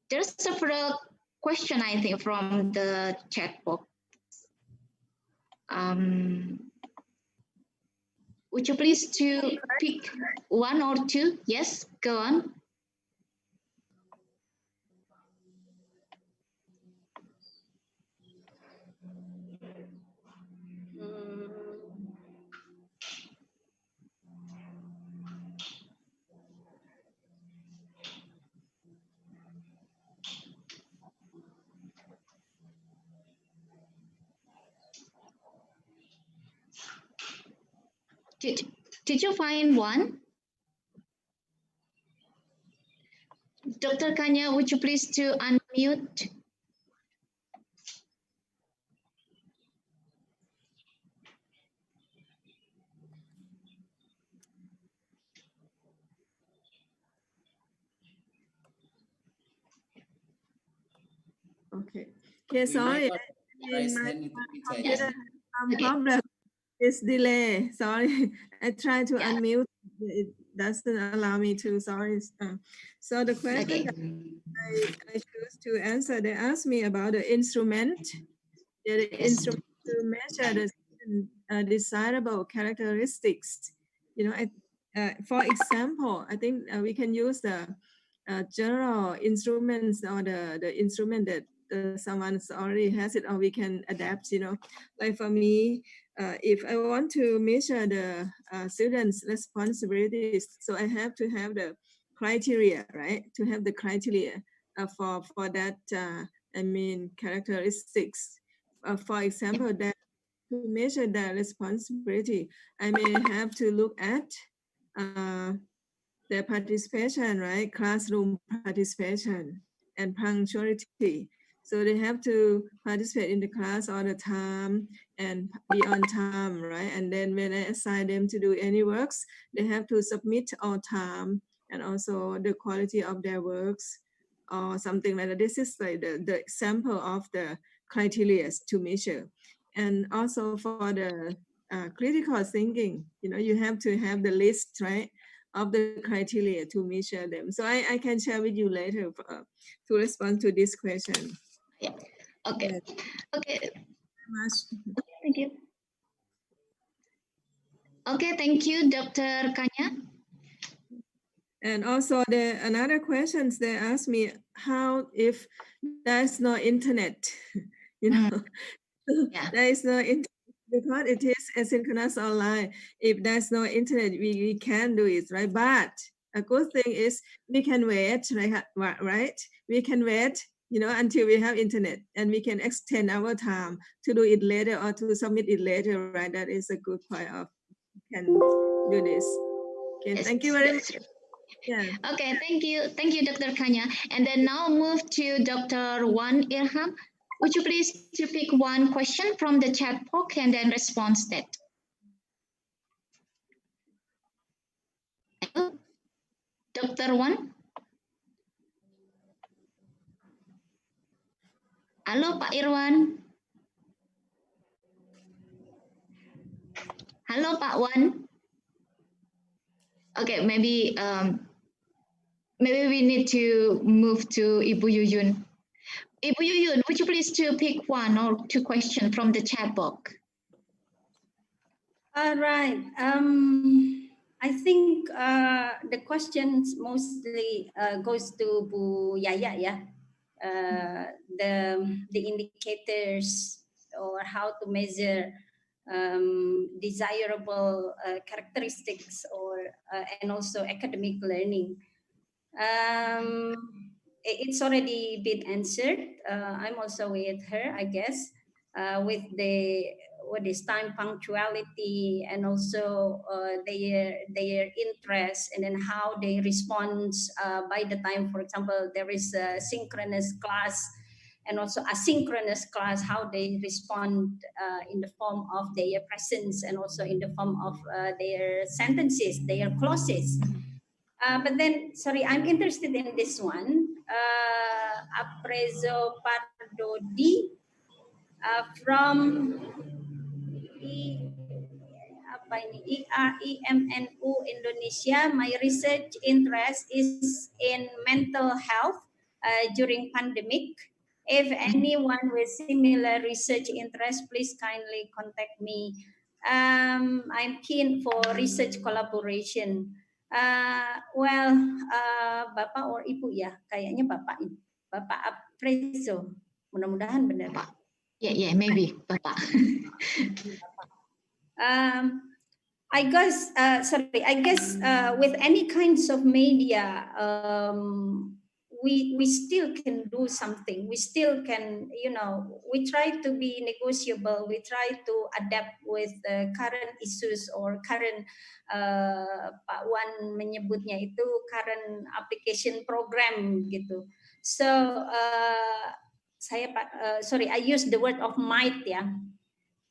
There's several question, I think, from the chat box. Would you please to pick one or two? Yes, go on. Did you find one? Dr. Kanya, would you please to unmute? Okay. Yeah, We might sorry. all In raise my hand to be Yes. computer, some Okay. problem. It's delay. Sorry. I try to Yeah. unmute. It doesn't allow me to. Sorry. So the question Okay. that I choose to answer, they asked me about the instrument. Yeah, the Yes. instrument to measure the desirable characteristics. You know, for example, I think we can use the general instruments or the instrument that someone already has it, or we can adapt. You know, like for me, if I want to measure the students' responsibilities, so I have to have the criteria, right? To have the criteria for that. I mean, characteristics. For example, that to measure the responsibility, I may have to look at uh, their participation, right? Classroom participation and punctuality. So they have to participate in the class all the time and be on time, right? And then when I assign them to do any works, they have to submit on time, and also the quality of their works or something like that. This is like the example of the criteria to measure. And also for the critical thinking, you know, you have to have the list, right, of the criteria to measure them. So I can share with you later to respond to this question. Yeah. Okay. Yes, Okay. very much. Thank you. Okay. Thank you, Dr. Kanya. And also another questions they asked me, how if there's no internet, you know, Yeah. there is no internet because it is asynchronous online. If there's no internet, we can do it, right? But a good thing is we can wait, right? We can wait, you know, until we have internet, and we can extend our time to do it later or to submit it later, right? That is a good point of can do this. Okay, Yes. thank you very much. That's Yeah. okay. Thank you. Thank you, Dr. Kanya. And then now move to Dr. Wan Irham. Would you please to pick one question from the chat box and then respond that? Hello, Dr. Wan. Halo, Pak Irwan. Halo, Pak Wan. Okay, maybe we need to move to Ibu Yuyun. Ibu Yuyun, would you please to pick one or two questions from the chat box? All right. I think the questions mostly goes to Bu Yaya, yeah. The indicators or how to measure desirable characteristics or and also academic learning. It's already been answered. I'm also with her, I guess, with the what is time punctuality and also their interest, and then how they respond by the time. For example, there is a synchronous class and also asynchronous class, how they respond in the form of their presence and also in the form of their sentences, their clauses. But then, sorry, I'm interested in this one. Aprezo Pardodi from IMNU Indonesia. My research interest is in mental health during pandemic. If anyone with similar research interest, please kindly contact me. I'm keen for research collaboration. Bapak or Ibu ya, kayaknya Bapak ini. Bapak Aprezo, mudah-mudahan benar. Yeah, maybe, Bapak. I guess with any kinds of media, we still can do something. We still can, we try to be negotiable. We try to adapt with current issues or current, Pak Wan menyebutnya itu current application program gitu. So I use the word of might ya.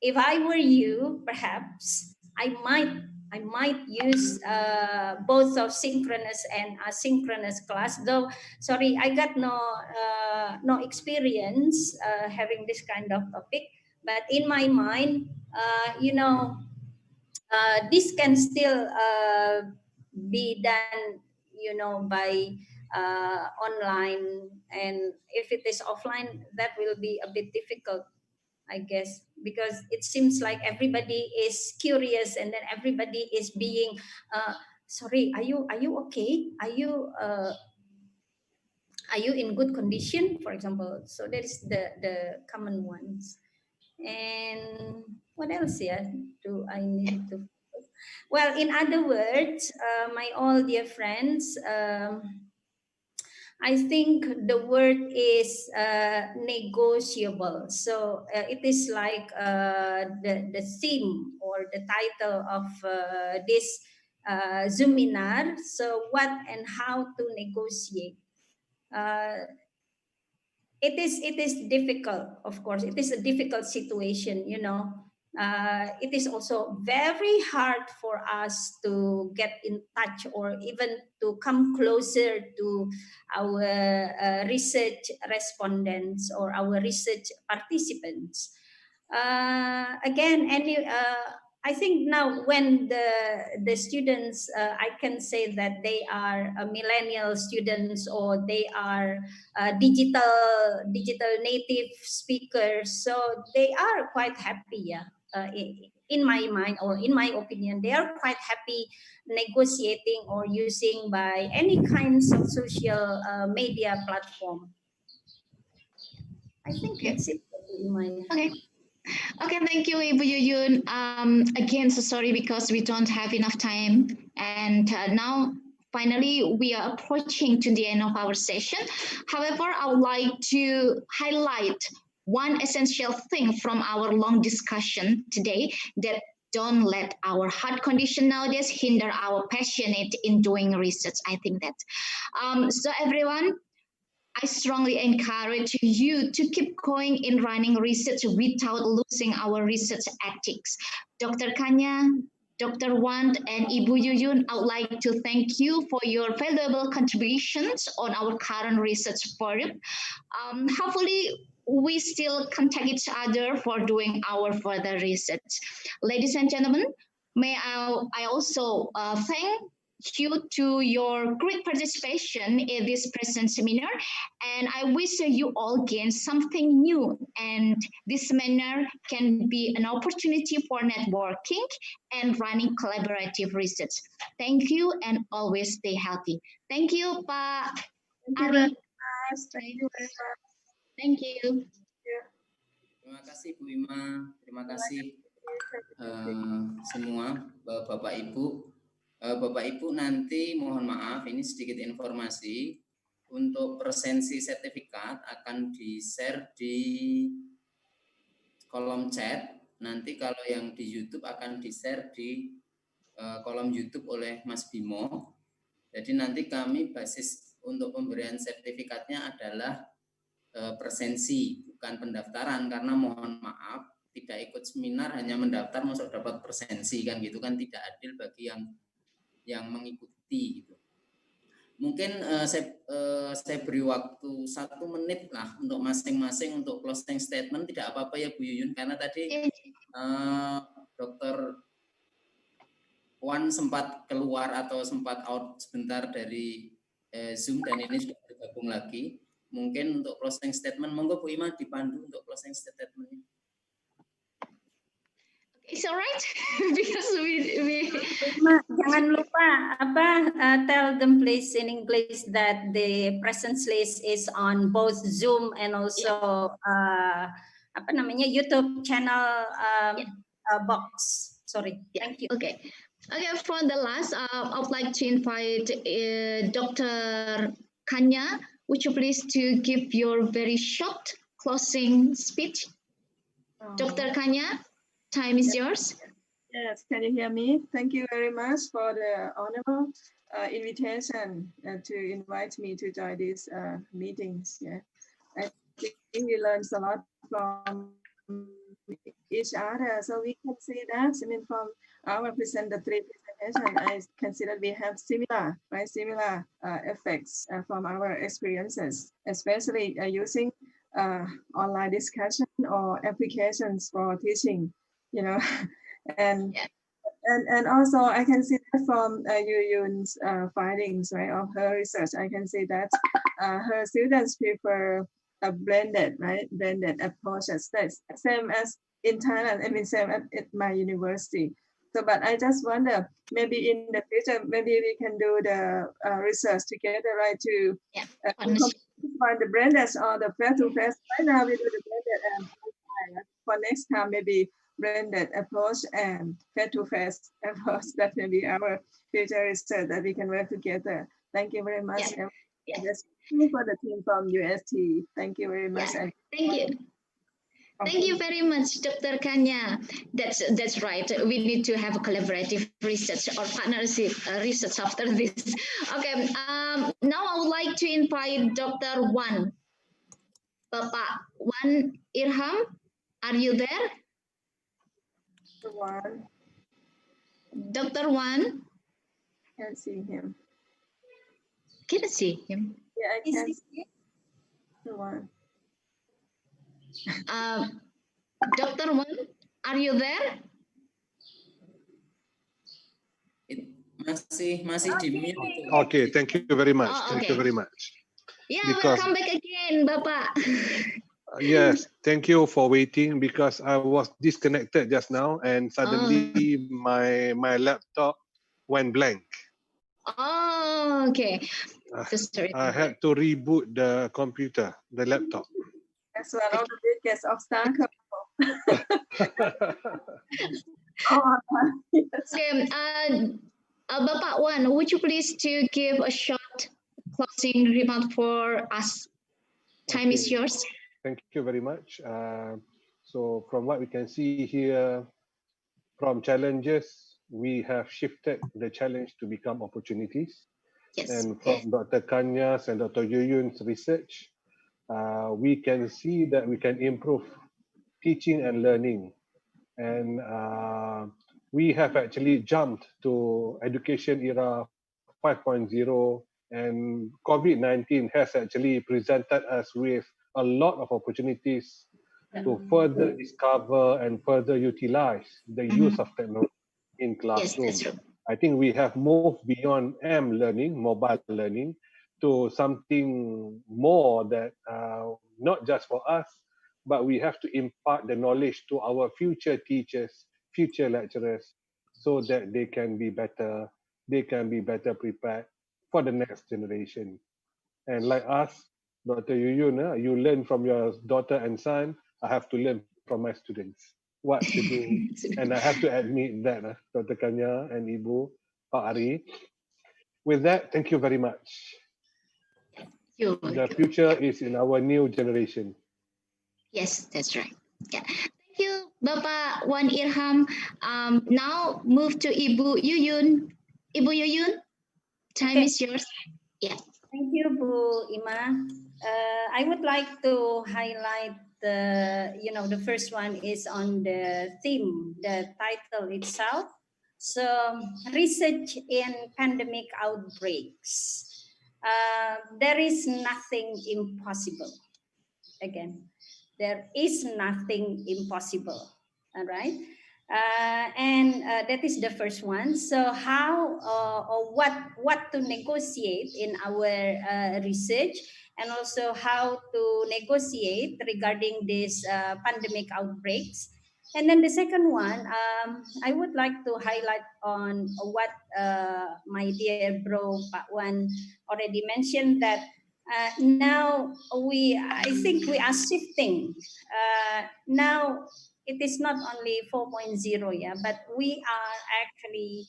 If I were you, perhaps I might I might use both of synchronous and asynchronous class. Though, sorry, I got no experience having this kind of topic. But in my mind, this can still be done, by online. And if it is offline, that will be a bit difficult, I guess, because it seems like everybody is curious, and then everybody is being, sorry, are you okay? Are you in good condition, for example? So that is the common ones. And what else, yeah, do I need to? Well, in other words, my all dear friends, I think the word is negotiable. So it is like the theme or the title of this Zoominar. So what and how to negotiate. It is difficult, of course. It is a difficult situation, it is also very hard for us to get in touch or even to come closer to our research respondents or our research participants. Again, I think now when the students, I can say that they are millennial students or they are digital native speakers, so they are quite happy, yeah. In my mind or in my opinion, they are quite happy negotiating or using by any kinds of social media platform. I think that's it in my. Okay, thank you, Ibu Yuyun. Again, so sorry because we don't have enough time. And now, finally, we are approaching to the end of our session. However, I would like to highlight one essential thing from our long discussion today, that don't let our heart condition nowadays hinder our passionate in doing research. I think that. So everyone, I strongly encourage you to keep going in running research without losing our research ethics. Dr. Kanya, Dr. Wan, and Ibu Yuyun, I would like to thank you for your valuable contributions on our current research forum. Hopefully, we still contact each other for doing our further research. Ladies and gentlemen, may I also thank you to your great participation in this present seminar, and I wish you all gain something new, and this seminar can be an opportunity for networking and running collaborative research. Thank you and always stay healthy. Thank you, Pak Ari. Thank you very much. Thank you. Terima kasih Bu Ima, terima kasih semua Bapak Ibu. Bapak Ibu, nanti mohon maaf ini sedikit informasi untuk presensi sertifikat akan di-share di kolom chat. Nanti kalau yang di YouTube akan di-share di kolom YouTube oleh Mas Bimo. Jadi nanti kami basis untuk pemberian sertifikatnya adalah presensi, bukan pendaftaran, karena mohon maaf tidak ikut seminar hanya mendaftar masuk dapat presensi kan gitu kan, tidak adil bagi yang mengikuti gitu. Mungkin saya beri waktu 1 menit lah untuk masing-masing untuk closing statement, tidak apa-apa ya Bu Yuyun, karena tadi Dr. Wan sempat keluar atau sempat out sebentar dari Zoom dan ini sudah bergabung lagi. Mungkin untuk closing statement, monggo Bu Ima dipandu untuk closing statement-nya. It's alright because we Jangan lupa tell them please in English that the presence list is on both Zoom and also YouTube channel box. Sorry. Thank you. Okay, for the last, I would like to invite Dr. Kanya. Would you please to give your very short closing speech? Dr. Kanya, time is yours. Yes, can you hear me? Thank you very much for the honorable invitation to invite me to join these meetings. Yeah, I think we learned a lot from each other, so we can say that. I mean, from our three I can see that we have similar, right, similar effects from our experiences, especially using online discussion or applications for teaching, you know, and and also I can see that from Yuyun's findings, right, of her research. I can see that her students prefer a blended, right, blended approaches. That's same as in Thailand. I mean, same at my university. So, but I just wonder, maybe in the future, maybe we can do the research together, right, to find the blended or the face-to-face. Right now, we do the blended and for next time, maybe blended approach and face-to-face approach. That may be our future research that we can work together. Thank you very much. Yeah. Yes, for the team from UST. Thank you very much. Yeah. Thank you. Thank you very much, Dr. Kanya. That's right. We need to have a collaborative research or partnership research after this. Okay. Now I would like to invite Dr. Wan. Bapak Wan Irham, are you there? Wan. Dr. Wan? Can't see him. Can I see him? Yeah, I can see Wan. Dr. Wan, are you there? Masih di mute. Okay, thank you very much. Oh, Thank you very much. Yeah, welcome back again, Bapak. Yes, thank you for waiting because I was disconnected just now and suddenly my laptop went blank. Oh, okay. I had to reboot the computer, the laptop. That's one of the biggest obstacles. Okay, Bapak Wan, would you please to give a short closing remark for us? Time is yours. Thank you very much. So from what we can see here, from challenges, we have shifted the challenge to become opportunities. Yes. And from Dr. Kanya's and Dr. Yuyun's research, we can see that we can improve teaching and learning. And we have actually jumped to education era 5.0, and COVID-19 has actually presented us with a lot of opportunities to further discover and further utilize the use of technology in classroom. Yes, I think we have moved beyond M learning, mobile learning, to something more that not just for us, but we have to impart the knowledge to our future teachers, future lecturers, so that they can be better prepared for the next generation. And like us, Dr. Yuyun, you learn from your daughter and son. I have to learn from my students what to do. And I have to admit that, Dr. Kanya and Ibu, Pak Ari. With that, thank you very much. The future is in our new generation. Yes, that's right. Yeah. Thank you, Bapak Wan Irham. Now move to Ibu Yuyun. Ibu Yuyun, time is yours. Yeah. Thank you, Bu Ima. I would like to highlight the first one is on the theme, the title itself. So, research in pandemic outbreaks. There is nothing impossible. Again, there is nothing impossible. All right. And that is the first one. So how or what to negotiate in our research, and also how to negotiate regarding these pandemic outbreaks. And then the second one, I would like to highlight on what my dear bro Pak Wan already mentioned, that now I think we are shifting. Now it is not only 4.0, yeah, but we are actually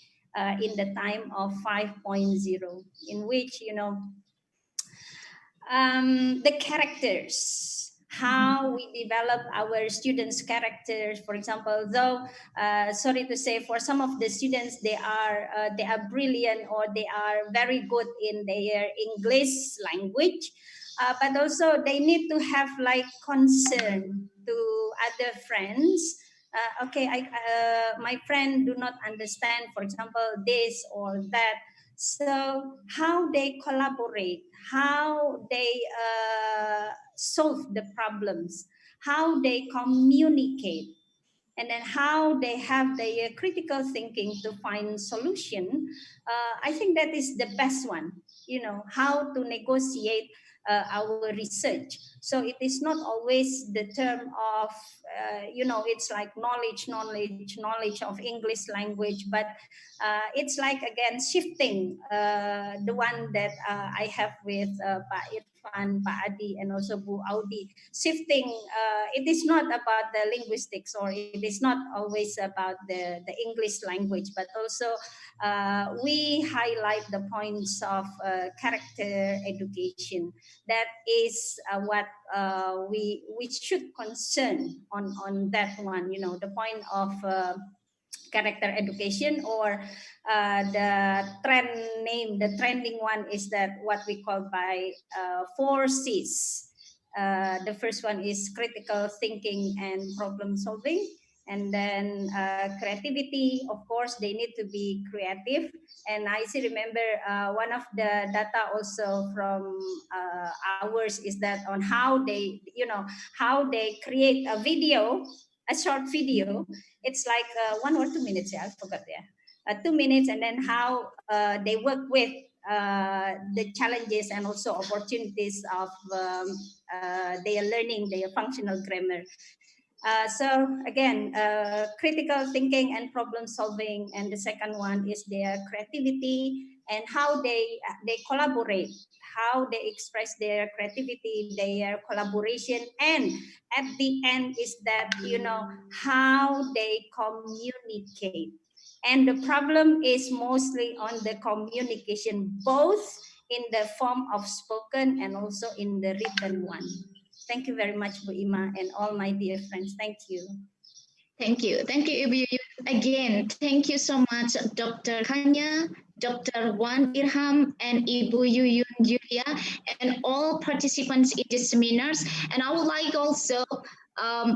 in the time of 5.0, in which the characters, how we develop our students' characters. For example, though sorry to say, for some of the students, they are brilliant, or they are very good in their English language, but also they need to have like concern to other friends, okay, my friend do not understand, for example, this or that. So how they collaborate, how they solve the problems, how they communicate, and then how they have their critical thinking to find solution. I think that is the best one, how to negotiate our research. So it is not always the term of, it's like knowledge of English language, but it's like, again, shifting the one that I have with Pak Irfan, Pak Adi, and also Bu Audi. Shifting, it is not about the linguistics, or it is not always about the English language, but also we highlight the points of character education. That is what we should concern on that one, the point of character education, or the trending one is that what we call by 4 C's. The first one is critical thinking and problem solving. And then creativity, of course, they need to be creative. And I still remember one of the data also from ours is that on how they, how they create a video, a short video. It's like 1 or 2 minutes, I forgot, 2 minutes, and then how they work with the challenges and also opportunities of their learning, their functional grammar. So again, critical thinking and problem solving, and the second one is their creativity and how they collaborate, how they express their creativity, their collaboration, and at the end is that, how they communicate. And the problem is mostly on the communication, both in the form of spoken and also in the written one. Thank you very much, Bu Ima, and all my dear friends. Thank you. Thank you. Thank you, Ibu Yuyun. Again, thank you so much, Dr. Kanya, Dr. Wan Irham, and Ibu Yuyun Yulia, and all participants in this seminars. And I would like also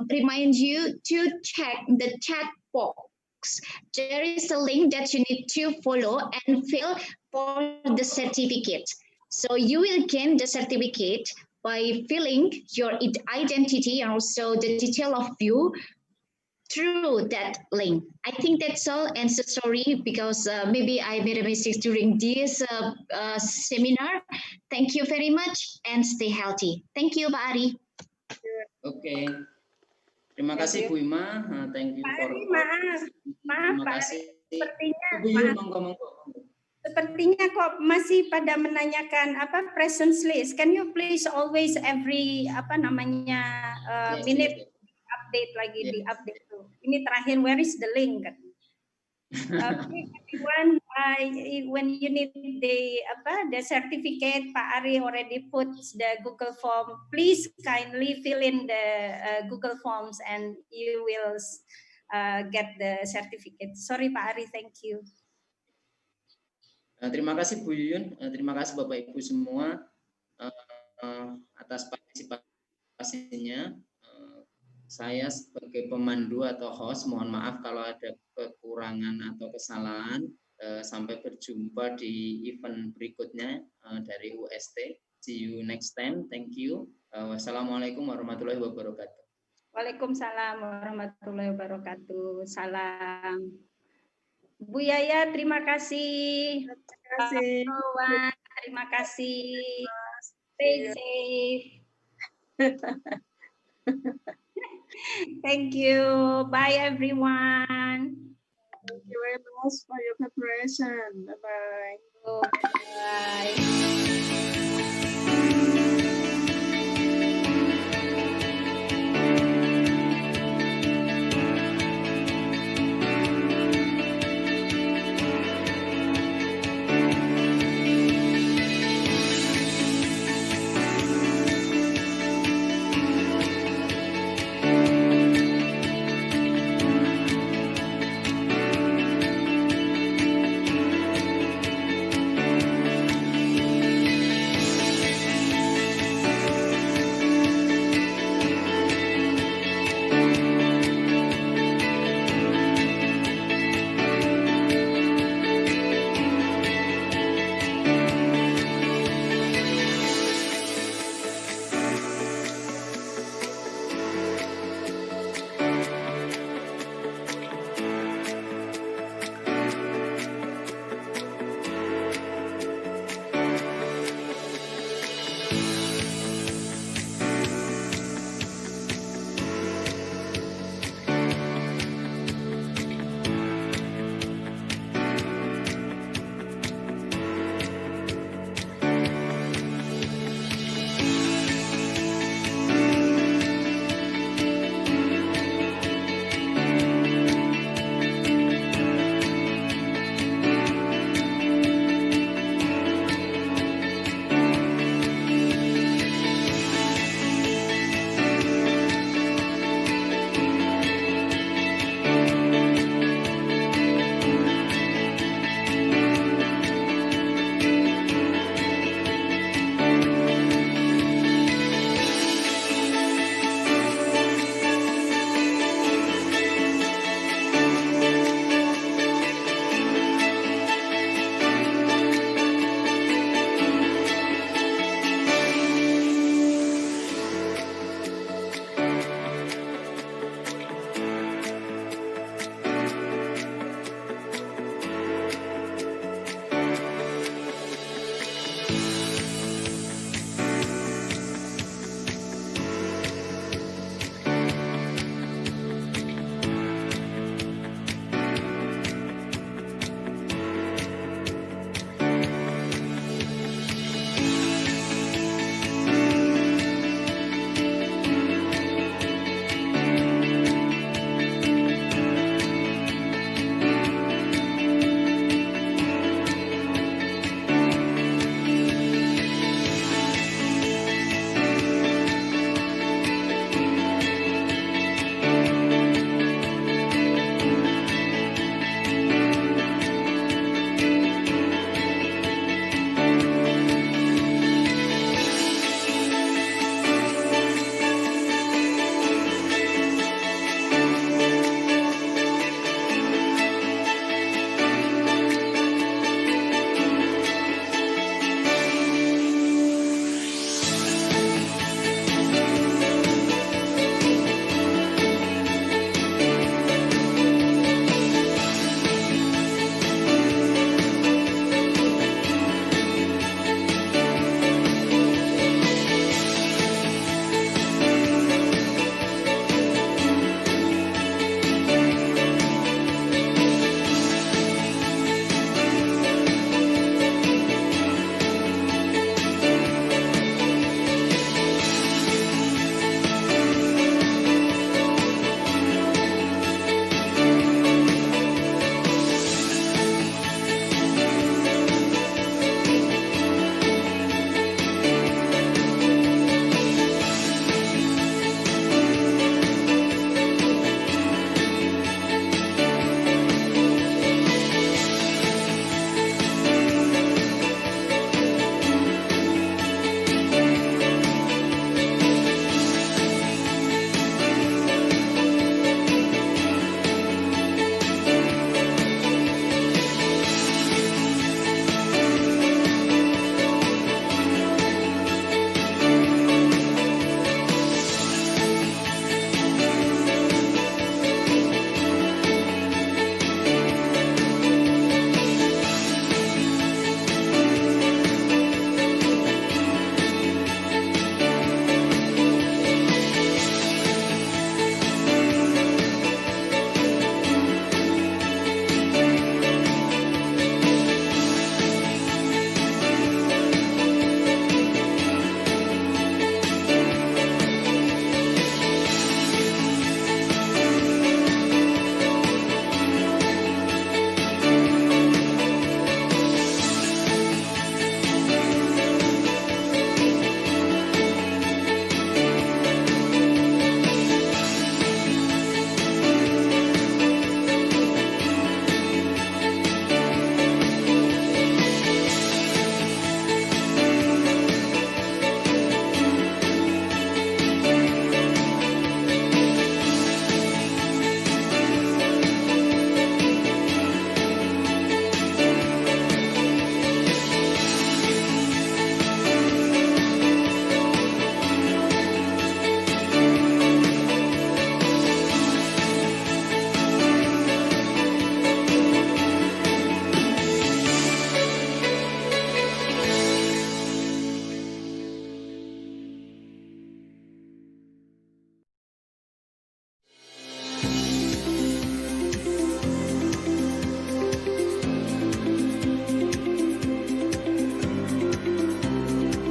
remind you to check the chat box. There is a link that you need to follow and fill for the certificate. So you will gain the certificate by filling your identity and also the detail of you through that link. I think that's all, and so sorry because maybe I made a mistake during this seminar. Thank you very much and stay healthy. Thank you, Pak Ari. Oke. Terima kasih Bu Ima. Thank you for maaf terima Pak kasih. sepertinya Bu Yuyun, monggo. Sepertinya kok masih pada menanyakan apa presence list. Can you please always every minute update lagi di update tuh. Ini terakhir, where is the link? Okay, everyone, when you need the certificate, Pak Ari already put the Google form. Please kindly fill in the Google forms and you will get the certificate. Sorry, Pak Ari, thank you. Terima kasih Bu Yuyun, terima kasih Bapak Ibu semua atas partisipasinya. Saya sebagai pemandu atau host, mohon maaf kalau ada kekurangan atau kesalahan. Sampai berjumpa di event berikutnya dari UST. See you next time. Thank you. Wassalamualaikum warahmatullahi wabarakatuh. Waalaikumsalam warahmatullahi wabarakatuh. Salam. Bu Yaya, terima kasih. Terima kasih. Terima kasih. Stay safe. Thank you. Bye, everyone. Thank you very much for your preparation. Bye-bye. Bye.